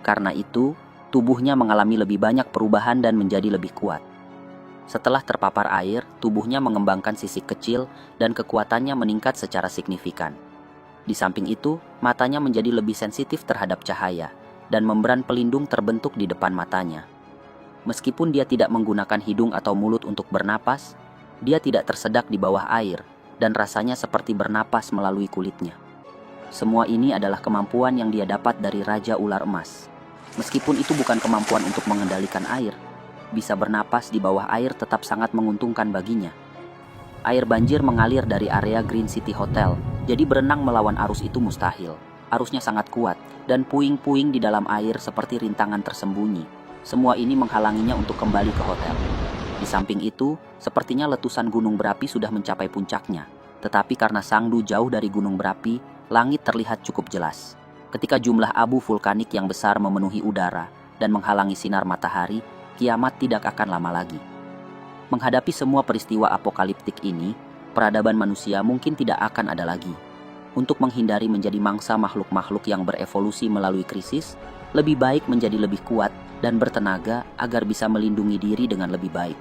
[SPEAKER 1] Karena itu, tubuhnya mengalami lebih banyak perubahan dan menjadi lebih kuat. Setelah terpapar air, tubuhnya mengembangkan sisik kecil dan kekuatannya meningkat secara signifikan. Di samping itu, matanya menjadi lebih sensitif terhadap cahaya, dan membran pelindung terbentuk di depan matanya. Meskipun dia tidak menggunakan hidung atau mulut untuk bernapas, dia tidak tersedak di bawah air, dan rasanya seperti bernapas melalui kulitnya. Semua ini adalah kemampuan yang dia dapat dari Raja Ular Emas. Meskipun itu bukan kemampuan untuk mengendalikan air, bisa bernapas di bawah air tetap sangat menguntungkan baginya. Air banjir mengalir dari area Green City Hotel, jadi berenang melawan arus itu mustahil. Arusnya sangat kuat, dan puing-puing di dalam air seperti rintangan tersembunyi. Semua ini menghalanginya untuk kembali ke hotel. Di samping itu, sepertinya letusan gunung berapi sudah mencapai puncaknya. Tetapi karena Sangdu jauh dari gunung berapi, langit terlihat cukup jelas. Ketika jumlah abu vulkanik yang besar memenuhi udara dan menghalangi sinar matahari, kiamat tidak akan lama lagi. Menghadapi semua peristiwa apokaliptik ini, peradaban manusia mungkin tidak akan ada lagi. Untuk menghindari menjadi mangsa makhluk-makhluk yang berevolusi melalui krisis, lebih baik menjadi lebih kuat dan bertenaga agar bisa melindungi diri dengan lebih baik.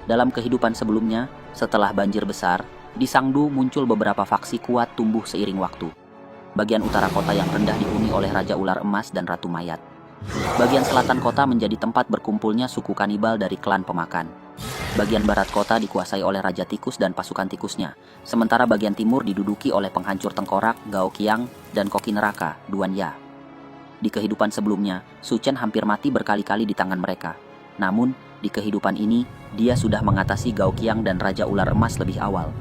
[SPEAKER 1] Dalam kehidupan sebelumnya, setelah banjir besar, di Sangdu muncul beberapa faksi kuat tumbuh seiring waktu. Bagian utara kota yang rendah dihuni oleh Raja Ular Emas dan Ratu Mayat. Bagian selatan kota menjadi tempat berkumpulnya suku kanibal dari klan pemakan. Bagian barat kota dikuasai oleh Raja Tikus dan pasukan tikusnya, sementara bagian timur diduduki oleh penghancur tengkorak, Gao Qiang, dan koki neraka, Duan Ya. Di kehidupan sebelumnya, Su Chen hampir mati berkali-kali di tangan mereka. Namun, di kehidupan ini, dia sudah mengatasi Gao Qiang dan Raja Ular Emas lebih awal.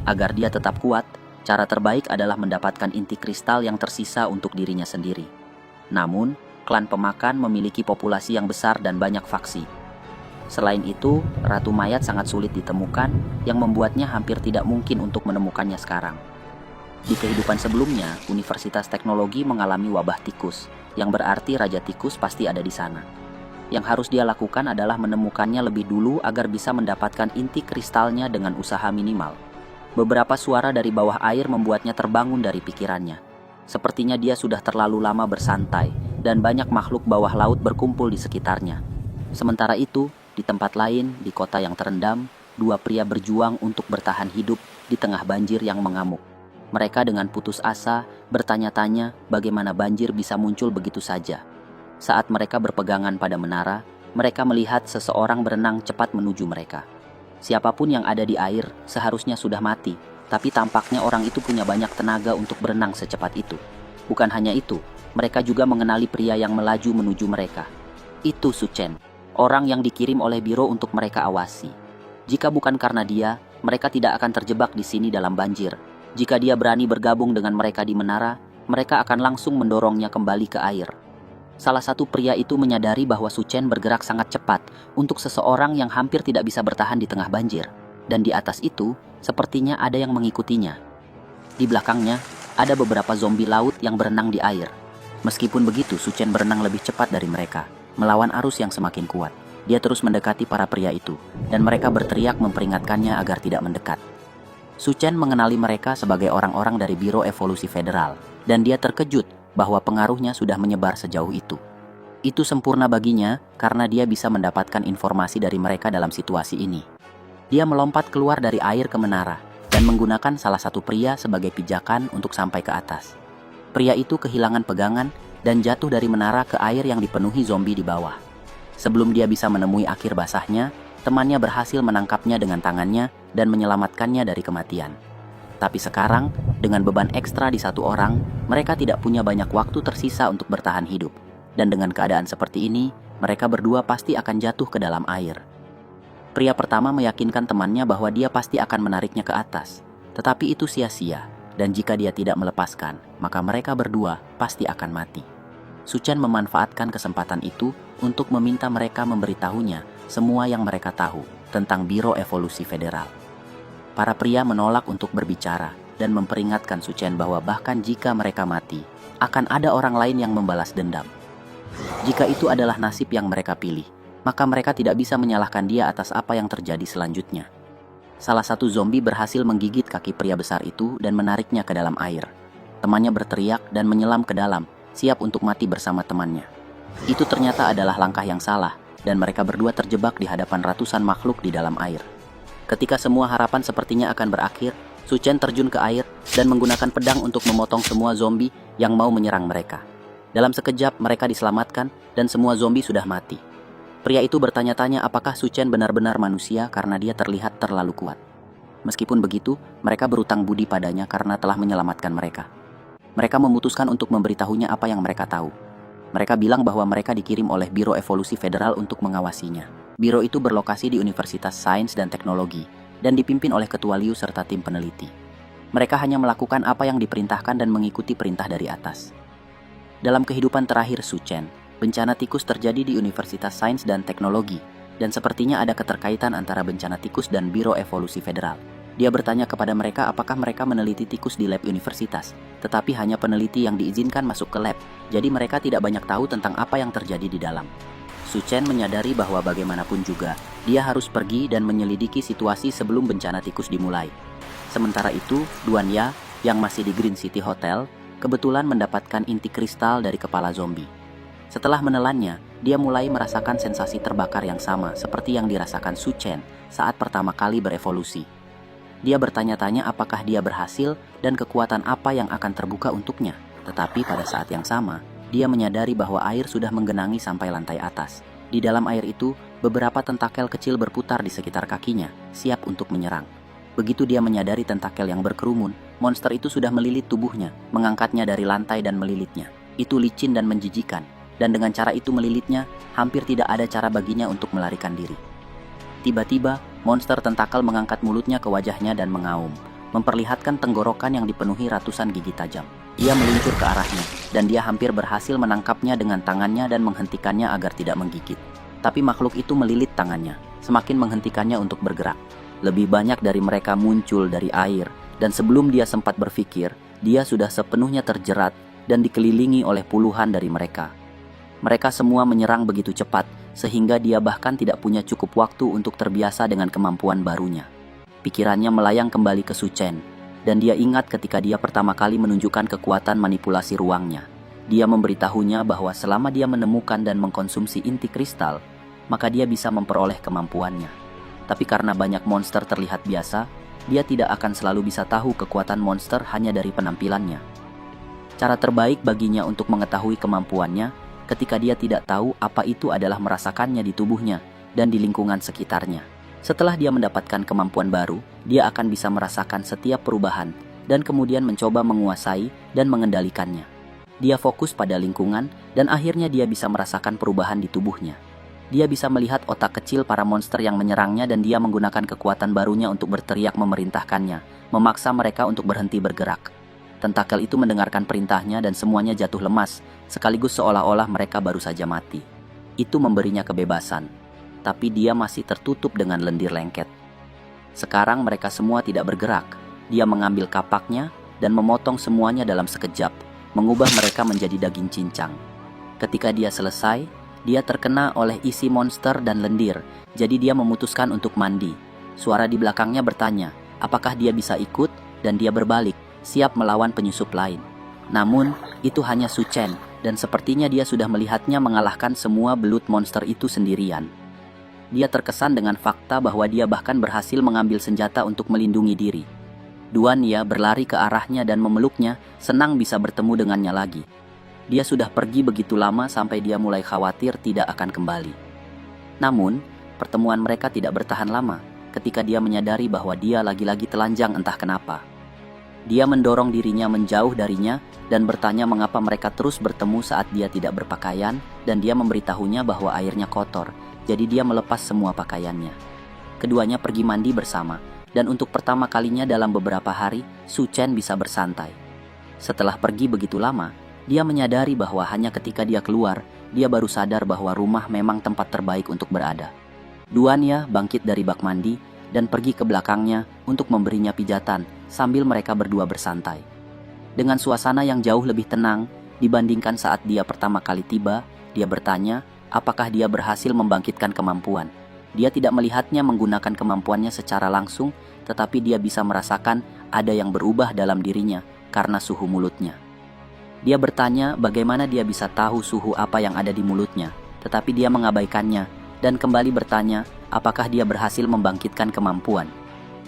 [SPEAKER 1] Agar dia tetap kuat, cara terbaik adalah mendapatkan inti kristal yang tersisa untuk dirinya sendiri. Namun, klan pemakan memiliki populasi yang besar dan banyak faksi. Selain itu, Ratu Mayat sangat sulit ditemukan, yang membuatnya hampir tidak mungkin untuk menemukannya sekarang. Di kehidupan sebelumnya, Universitas Teknologi mengalami wabah tikus, yang berarti Raja Tikus pasti ada di sana. Yang harus dia lakukan adalah menemukannya lebih dulu agar bisa mendapatkan inti kristalnya dengan usaha minimal. Beberapa suara dari bawah air membuatnya terbangun dari pikirannya. Sepertinya dia sudah terlalu lama bersantai, dan banyak makhluk bawah laut berkumpul di sekitarnya. Sementara itu, di tempat lain, di kota yang terendam, dua pria berjuang untuk bertahan hidup di tengah banjir yang mengamuk. Mereka dengan putus asa bertanya-tanya bagaimana banjir bisa muncul begitu saja. Saat mereka berpegangan pada menara, mereka melihat seseorang berenang cepat menuju mereka. Siapapun yang ada di air seharusnya sudah mati, tapi tampaknya orang itu punya banyak tenaga untuk berenang secepat itu. Bukan hanya itu, mereka juga mengenali pria yang melaju menuju mereka. Itu Su Chen, orang yang dikirim oleh biro untuk mereka awasi. Jika bukan karena dia, mereka tidak akan terjebak di sini dalam banjir. Jika dia berani bergabung dengan mereka di menara, mereka akan langsung mendorongnya kembali ke air. Salah satu pria itu menyadari bahwa Su Chen bergerak sangat cepat untuk seseorang yang hampir tidak bisa bertahan di tengah banjir. Dan di atas itu, sepertinya ada yang mengikutinya. Di belakangnya, ada beberapa zombie laut yang berenang di air. Meskipun begitu, Su Chen berenang lebih cepat dari mereka, melawan arus yang semakin kuat. Dia terus mendekati para pria itu, dan mereka berteriak memperingatkannya agar tidak mendekat. Su Chen mengenali mereka sebagai orang-orang dari Biro Evolusi Federal, dan dia terkejut bahwa pengaruhnya sudah menyebar sejauh itu. Itu sempurna baginya karena dia bisa mendapatkan informasi dari mereka dalam situasi ini. Dia melompat keluar dari air ke menara, dan menggunakan salah satu pria sebagai pijakan untuk sampai ke atas. Pria itu kehilangan pegangan dan jatuh dari menara ke air yang dipenuhi zombie di bawah. Sebelum dia bisa menemui akhir basahnya, temannya berhasil menangkapnya dengan tangannya dan menyelamatkannya dari kematian. Tapi sekarang, dengan beban ekstra di satu orang, mereka tidak punya banyak waktu tersisa untuk bertahan hidup. Dan dengan keadaan seperti ini, mereka berdua pasti akan jatuh ke dalam air. Pria pertama meyakinkan temannya bahwa dia pasti akan menariknya ke atas. Tetapi itu sia-sia, dan jika dia tidak melepaskan, maka mereka berdua pasti akan mati. Su Chen memanfaatkan kesempatan itu untuk meminta mereka memberitahunya semua yang mereka tahu tentang Biro Evolusi Federal. Para pria menolak untuk berbicara dan memperingatkan Su Chen bahwa bahkan jika mereka mati, akan ada orang lain yang membalas dendam. Jika itu adalah nasib yang mereka pilih, maka mereka tidak bisa menyalahkan dia atas apa yang terjadi selanjutnya. Salah satu zombie berhasil menggigit kaki pria besar itu dan menariknya ke dalam air. Temannya berteriak dan menyelam ke dalam, siap untuk mati bersama temannya. Itu ternyata adalah langkah yang salah, dan mereka berdua terjebak di hadapan ratusan makhluk di dalam air. Ketika semua harapan sepertinya akan berakhir, Su Chen terjun ke air dan menggunakan pedang untuk memotong semua zombie yang mau menyerang mereka. Dalam sekejap mereka diselamatkan dan semua zombie sudah mati. Pria itu bertanya-tanya apakah Su Chen benar-benar manusia karena dia terlihat terlalu kuat. Meskipun begitu, mereka berutang budi padanya karena telah menyelamatkan mereka. Mereka memutuskan untuk memberitahunya apa yang mereka tahu. Mereka bilang bahwa mereka dikirim oleh Biro Evolusi Federal untuk mengawasinya. Biro itu berlokasi di Universitas Sains dan Teknologi dan dipimpin oleh Ketua Liu serta tim peneliti. Mereka hanya melakukan apa yang diperintahkan dan mengikuti perintah dari atas. Dalam kehidupan terakhir Su Chen, bencana tikus terjadi di Universitas Sains dan Teknologi, dan sepertinya ada keterkaitan antara bencana tikus dan Biro Evolusi Federal. Dia bertanya kepada mereka apakah mereka meneliti tikus di lab universitas, tetapi hanya peneliti yang diizinkan masuk ke lab, jadi mereka tidak banyak tahu tentang apa yang terjadi di dalam. Su Chen menyadari bahwa bagaimanapun juga, dia harus pergi dan menyelidiki situasi sebelum bencana tikus dimulai. Sementara itu, Duan Ya, yang masih di Green City Hotel, kebetulan mendapatkan inti kristal dari kepala zombie. Setelah menelannya, dia mulai merasakan sensasi terbakar yang sama seperti yang dirasakan Su Chen saat pertama kali berevolusi. Dia bertanya-tanya apakah dia berhasil dan kekuatan apa yang akan terbuka untuknya. Tetapi pada saat yang sama, Dia menyadari bahwa air sudah menggenangi sampai lantai atas. Di dalam air itu, beberapa tentakel kecil berputar di sekitar kakinya, siap untuk menyerang. Begitu dia menyadari tentakel yang berkerumun, monster itu sudah melilit tubuhnya, mengangkatnya dari lantai dan melilitnya. Itu licin dan menjijikan, dan dengan cara itu melilitnya, hampir tidak ada cara baginya untuk melarikan diri. Tiba-tiba, monster tentakel mengangkat mulutnya ke wajahnya dan mengaum, memperlihatkan tenggorokan yang dipenuhi ratusan gigi tajam. Dia meluncur ke arahnya, dan dia hampir berhasil menangkapnya dengan tangannya dan menghentikannya agar tidak menggigit. Tapi makhluk itu melilit tangannya, semakin menghentikannya untuk bergerak. Lebih banyak dari mereka muncul dari air, dan sebelum dia sempat berpikir, dia sudah sepenuhnya terjerat dan dikelilingi oleh puluhan dari mereka. Mereka semua menyerang begitu cepat, sehingga dia bahkan tidak punya cukup waktu untuk terbiasa dengan kemampuan barunya. Pikirannya melayang kembali ke Su Chen, dan dia ingat ketika dia pertama kali menunjukkan kekuatan manipulasi ruangnya. Dia memberitahunya bahwa selama dia menemukan dan mengkonsumsi inti kristal, maka dia bisa memperoleh kemampuannya. Tapi karena banyak monster terlihat biasa, dia tidak akan selalu bisa tahu kekuatan monster hanya dari penampilannya. Cara terbaik baginya untuk mengetahui kemampuannya ketika dia tidak tahu apa itu adalah merasakannya di tubuhnya dan di lingkungan sekitarnya. Setelah dia mendapatkan kemampuan baru, dia akan bisa merasakan setiap perubahan dan kemudian mencoba menguasai dan mengendalikannya. Dia fokus pada lingkungan dan akhirnya dia bisa merasakan perubahan di tubuhnya. Dia bisa melihat otak kecil para monster yang menyerangnya dan dia menggunakan kekuatan barunya untuk berteriak memerintahkannya, memaksa mereka untuk berhenti bergerak. Tentakel itu mendengarkan perintahnya dan semuanya jatuh lemas, sekaligus seolah-olah mereka baru saja mati. Itu memberinya kebebasan, tapi dia masih tertutup dengan lendir lengket. Sekarang mereka semua tidak bergerak. Dia mengambil kapaknya dan memotong semuanya dalam sekejap, mengubah mereka menjadi daging cincang. Ketika dia selesai, dia terkena oleh isi monster dan lendir, jadi dia memutuskan untuk mandi. Suara di belakangnya bertanya, apakah dia bisa ikut, dan dia berbalik, siap melawan penyusup lain. Namun, itu hanya Su Chen, dan sepertinya dia sudah melihatnya mengalahkan semua belut monster itu sendirian. Dia terkesan dengan fakta bahwa dia bahkan berhasil mengambil senjata untuk melindungi diri. Duan Ye berlari ke arahnya dan memeluknya, senang bisa bertemu dengannya lagi. Dia sudah pergi begitu lama sampai dia mulai khawatir tidak akan kembali. Namun, pertemuan mereka tidak bertahan lama ketika dia menyadari bahwa dia lagi-lagi telanjang entah kenapa. Dia mendorong dirinya menjauh darinya dan bertanya mengapa mereka terus bertemu saat dia tidak berpakaian, dan dia memberitahunya bahwa airnya kotor. Jadi dia melepas semua pakaiannya. Keduanya pergi mandi bersama, dan untuk pertama kalinya dalam beberapa hari, Su Chen bisa bersantai. Setelah pergi begitu lama, dia menyadari bahwa hanya ketika dia keluar, dia baru sadar bahwa rumah memang tempat terbaik untuk berada. Duan Ye bangkit dari bak mandi dan pergi ke belakangnya untuk memberinya pijatan sambil mereka berdua bersantai. Dengan suasana yang jauh lebih tenang dibandingkan saat dia pertama kali tiba, dia bertanya, apakah dia berhasil membangkitkan kemampuan. Dia tidak melihatnya menggunakan kemampuannya secara langsung, tetapi dia bisa merasakan ada yang berubah dalam dirinya karena suhu mulutnya. Dia bertanya bagaimana dia bisa tahu suhu apa yang ada di mulutnya, tetapi dia mengabaikannya dan kembali bertanya apakah dia berhasil membangkitkan kemampuan.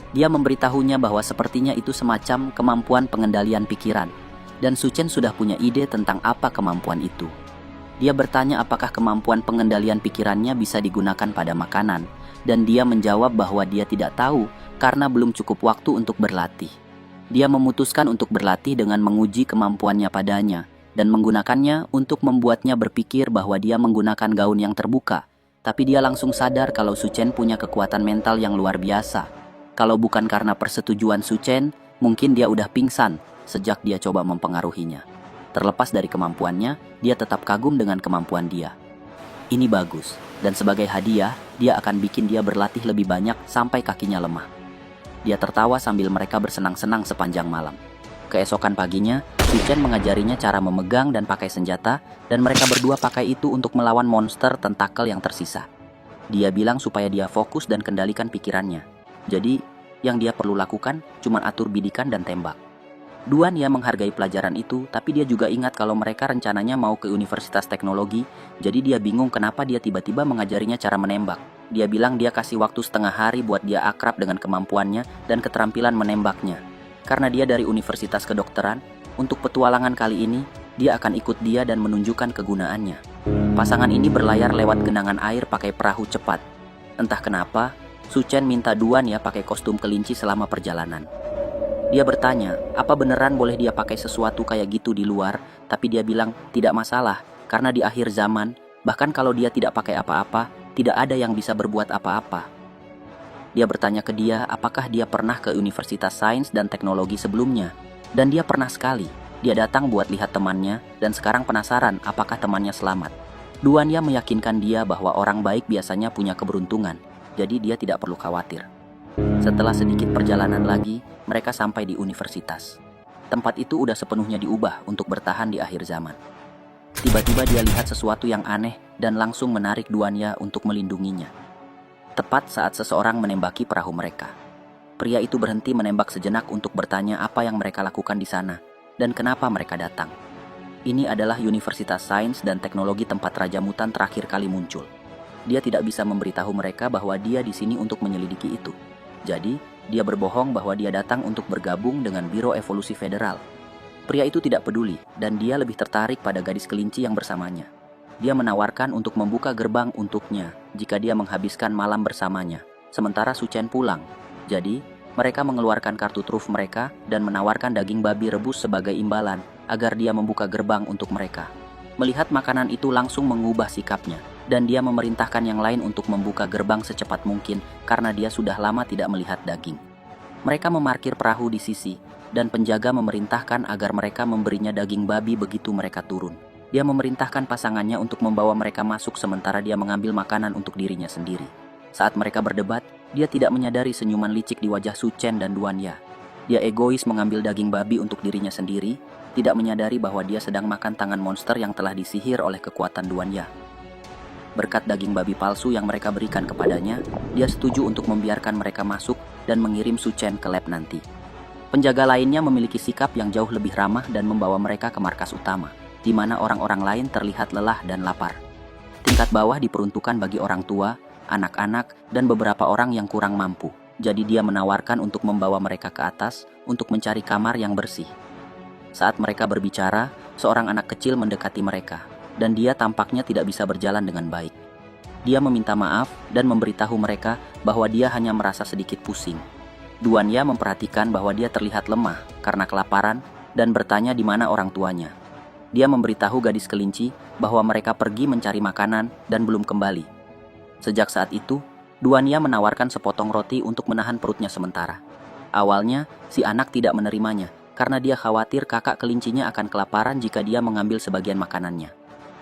[SPEAKER 1] Dia memberitahunya bahwa sepertinya itu semacam kemampuan pengendalian pikiran, dan Su Chen sudah punya ide tentang apa kemampuan itu. Dia bertanya apakah kemampuan pengendalian pikirannya bisa digunakan pada makanan, dan dia menjawab bahwa dia tidak tahu karena belum cukup waktu untuk berlatih. Dia memutuskan untuk berlatih dengan menguji kemampuannya padanya, dan menggunakannya untuk membuatnya berpikir bahwa dia menggunakan gaun yang terbuka. Tapi dia langsung sadar kalau Su Chen punya kekuatan mental yang luar biasa. Kalau bukan karena persetujuan Su Chen, mungkin dia udah pingsan sejak dia coba mempengaruhinya. Terlepas dari kemampuannya, dia tetap kagum dengan kemampuan dia. Ini bagus, dan sebagai hadiah, dia akan bikin dia berlatih lebih banyak sampai kakinya lemah. Dia tertawa sambil mereka bersenang-senang sepanjang malam. Keesokan paginya, Su Chen mengajarinya cara memegang dan pakai senjata, dan mereka berdua pakai itu untuk melawan monster tentakel yang tersisa. Dia bilang supaya dia fokus dan kendalikan pikirannya. Jadi, yang dia perlu lakukan cuma atur bidikan dan tembak. Duan Ye menghargai pelajaran itu, tapi dia juga ingat kalau mereka rencananya mau ke Universitas Teknologi, jadi dia bingung kenapa dia tiba-tiba mengajarinya cara menembak. Dia bilang dia kasih waktu setengah hari buat dia akrab dengan kemampuannya dan keterampilan menembaknya. Karena dia dari Universitas Kedokteran, untuk petualangan kali ini, dia akan ikut dia dan menunjukkan kegunaannya. Pasangan ini berlayar lewat genangan air pakai perahu cepat. Entah kenapa, Su Chen minta Duan Ya pakai kostum kelinci selama perjalanan. Dia bertanya, apa beneran boleh dia pakai sesuatu kayak gitu di luar, tapi dia bilang tidak masalah, karena di akhir zaman, bahkan kalau dia tidak pakai apa-apa, tidak ada yang bisa berbuat apa-apa. Dia bertanya ke dia apakah dia pernah ke Universitas Sains dan Teknologi sebelumnya, dan dia pernah sekali. Dia datang buat lihat temannya, dan sekarang penasaran apakah temannya selamat. Duan Ya meyakinkan dia bahwa orang baik biasanya punya keberuntungan, jadi dia tidak perlu khawatir. Setelah sedikit perjalanan lagi, mereka sampai di universitas. Tempat itu udah sepenuhnya diubah untuk bertahan di akhir zaman. Tiba-tiba dia lihat sesuatu yang aneh dan langsung menarik Duan Ya untuk melindunginya. Tepat saat seseorang menembaki perahu mereka. Pria itu berhenti menembak sejenak untuk bertanya apa yang mereka lakukan di sana dan kenapa mereka datang. Ini adalah Universitas Sains dan Teknologi tempat Raja Mutan terakhir kali muncul. Dia tidak bisa memberitahu mereka bahwa dia di sini untuk menyelidiki itu. Jadi, dia berbohong bahwa dia datang untuk bergabung dengan Biro Evolusi Federal. Pria itu tidak peduli, dan dia lebih tertarik pada gadis kelinci yang bersamanya. Dia menawarkan untuk membuka gerbang untuknya jika dia menghabiskan malam bersamanya, sementara Su Chen pulang. Jadi, mereka mengeluarkan kartu truf mereka dan menawarkan daging babi rebus sebagai imbalan agar dia membuka gerbang untuk mereka. Melihat makanan itu langsung mengubah sikapnya, dan dia memerintahkan yang lain untuk membuka gerbang secepat mungkin karena dia sudah lama tidak melihat daging. Mereka memarkir perahu di sisi, dan penjaga memerintahkan agar mereka memberinya daging babi begitu mereka turun. Dia memerintahkan pasangannya untuk membawa mereka masuk sementara dia mengambil makanan untuk dirinya sendiri. Saat mereka berdebat, dia tidak menyadari senyuman licik di wajah Su Chen dan Duan Ya. Dia egois mengambil daging babi untuk dirinya sendiri, tidak menyadari bahwa dia sedang makan tangan monster yang telah disihir oleh kekuatan Duan Ya. Berkat daging babi palsu yang mereka berikan kepadanya, dia setuju untuk membiarkan mereka masuk dan mengirim Su Chen ke lab nanti. Penjaga lainnya memiliki sikap yang jauh lebih ramah dan membawa mereka ke markas utama, di mana orang-orang lain terlihat lelah dan lapar. Tingkat bawah diperuntukkan bagi orang tua, anak-anak, dan beberapa orang yang kurang mampu. Jadi dia menawarkan untuk membawa mereka ke atas untuk mencari kamar yang bersih. Saat mereka berbicara, seorang anak kecil mendekati mereka, dan dia tampaknya tidak bisa berjalan dengan baik. Dia meminta maaf dan memberitahu mereka bahwa dia hanya merasa sedikit pusing. Duan Ya memperhatikan bahwa dia terlihat lemah karena kelaparan dan bertanya di mana orang tuanya. Dia memberitahu gadis kelinci bahwa mereka pergi mencari makanan dan belum kembali. Sejak saat itu, Duan Ya menawarkan sepotong roti untuk menahan perutnya sementara. Awalnya, si anak tidak menerimanya karena dia khawatir kakak kelincinya akan kelaparan jika dia mengambil sebagian makanannya.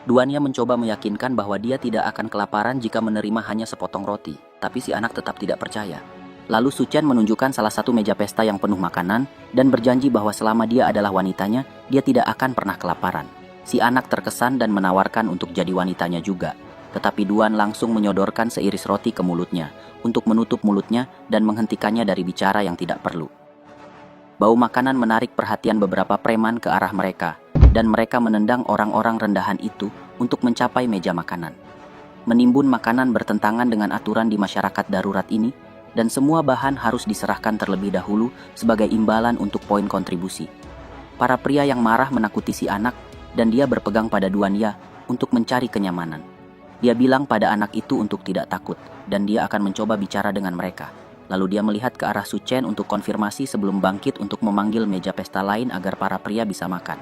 [SPEAKER 1] Duan Ya mencoba meyakinkan bahwa dia tidak akan kelaparan jika menerima hanya sepotong roti, tapi si anak tetap tidak percaya. Lalu Su Chen menunjukkan salah satu meja pesta yang penuh makanan dan berjanji bahwa selama dia adalah wanitanya, dia tidak akan pernah kelaparan. Si anak terkesan dan menawarkan untuk jadi wanitanya juga. Tetapi Duan langsung menyodorkan seiris roti ke mulutnya untuk menutup mulutnya dan menghentikannya dari bicara yang tidak perlu. Bau makanan menarik perhatian beberapa preman ke arah mereka, dan mereka menendang orang-orang rendahan itu untuk mencapai meja makanan. Menimbun makanan bertentangan dengan aturan di masyarakat darurat ini, dan semua bahan harus diserahkan terlebih dahulu sebagai imbalan untuk poin kontribusi. Para pria yang marah menakuti si anak, dan dia berpegang pada Duan Ya untuk mencari kenyamanan. Dia bilang pada anak itu untuk tidak takut, dan dia akan mencoba bicara dengan mereka. Lalu dia melihat ke arah Su Chen untuk konfirmasi sebelum bangkit untuk memanggil meja pesta lain agar para pria bisa makan.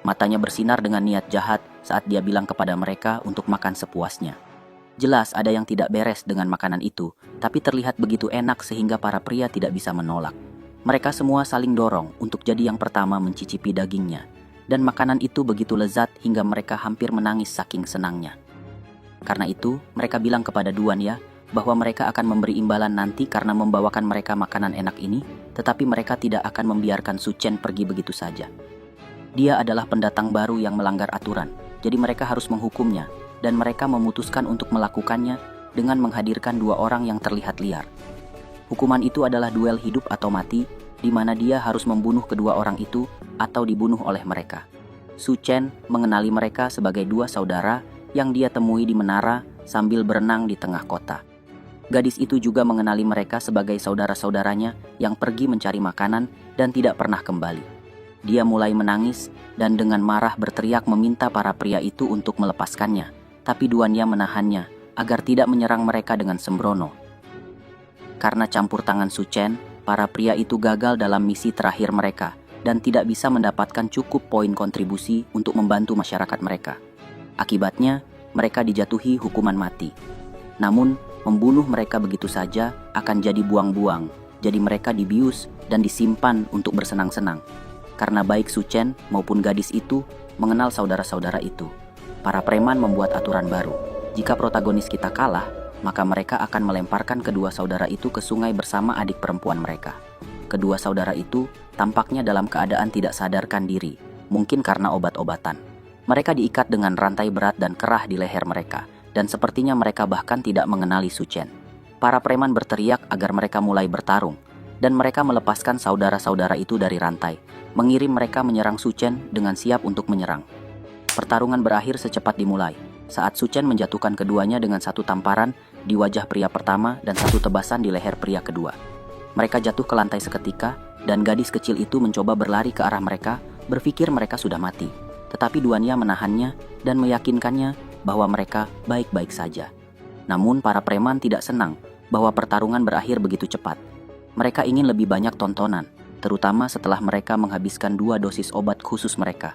[SPEAKER 1] Matanya bersinar dengan niat jahat saat dia bilang kepada mereka untuk makan sepuasnya. Jelas ada yang tidak beres dengan makanan itu, tapi terlihat begitu enak sehingga para pria tidak bisa menolak. Mereka semua saling dorong untuk jadi yang pertama mencicipi dagingnya, dan makanan itu begitu lezat hingga mereka hampir menangis saking senangnya. Karena itu, mereka bilang kepada Duan Ya bahwa mereka akan memberi imbalan nanti karena membawakan mereka makanan enak ini, tetapi mereka tidak akan membiarkan Su Chen pergi begitu saja. Dia adalah pendatang baru yang melanggar aturan, jadi mereka harus menghukumnya, dan mereka memutuskan untuk melakukannya dengan menghadirkan dua orang yang terlihat liar. Hukuman itu adalah duel hidup atau mati, di mana dia harus membunuh kedua orang itu atau dibunuh oleh mereka. Su Chen mengenali mereka sebagai dua saudara yang dia temui di menara sambil berenang di tengah kota. Gadis itu juga mengenali mereka sebagai saudara-saudaranya yang pergi mencari makanan dan tidak pernah kembali. Dia mulai menangis dan dengan marah berteriak meminta para pria itu untuk melepaskannya. Tapi Duanya menahannya agar tidak menyerang mereka dengan sembrono. Karena campur tangan Su Chen, para pria itu gagal dalam misi terakhir mereka dan tidak bisa mendapatkan cukup poin kontribusi untuk membantu masyarakat mereka. Akibatnya, mereka dijatuhi hukuman mati. Namun, membunuh mereka begitu saja akan jadi buang-buang. Jadi mereka dibius dan disimpan untuk bersenang-senang. Karena baik Su Chen maupun gadis itu mengenal saudara-saudara itu. Para preman membuat aturan baru. Jika protagonis kita kalah, maka mereka akan melemparkan kedua saudara itu ke sungai bersama adik perempuan mereka. Kedua saudara itu tampaknya dalam keadaan tidak sadarkan diri, mungkin karena obat-obatan. Mereka diikat dengan rantai berat dan kerah di leher mereka, dan sepertinya mereka bahkan tidak mengenali Su Chen. Para preman berteriak agar mereka mulai bertarung, dan mereka melepaskan saudara-saudara itu dari rantai, mengirim mereka menyerang Su Chen dengan siap untuk menyerang. Pertarungan berakhir secepat dimulai, saat Su Chen menjatuhkan keduanya dengan satu tamparan di wajah pria pertama dan satu tebasan di leher pria kedua. Mereka jatuh ke lantai seketika, dan gadis kecil itu mencoba berlari ke arah mereka, berpikir mereka sudah mati. Tetapi Duanya menahannya dan meyakinkannya bahwa mereka baik-baik saja. Namun para preman tidak senang bahwa pertarungan berakhir begitu cepat. Mereka ingin lebih banyak tontonan, terutama setelah mereka menghabiskan 2 dosis obat khusus mereka.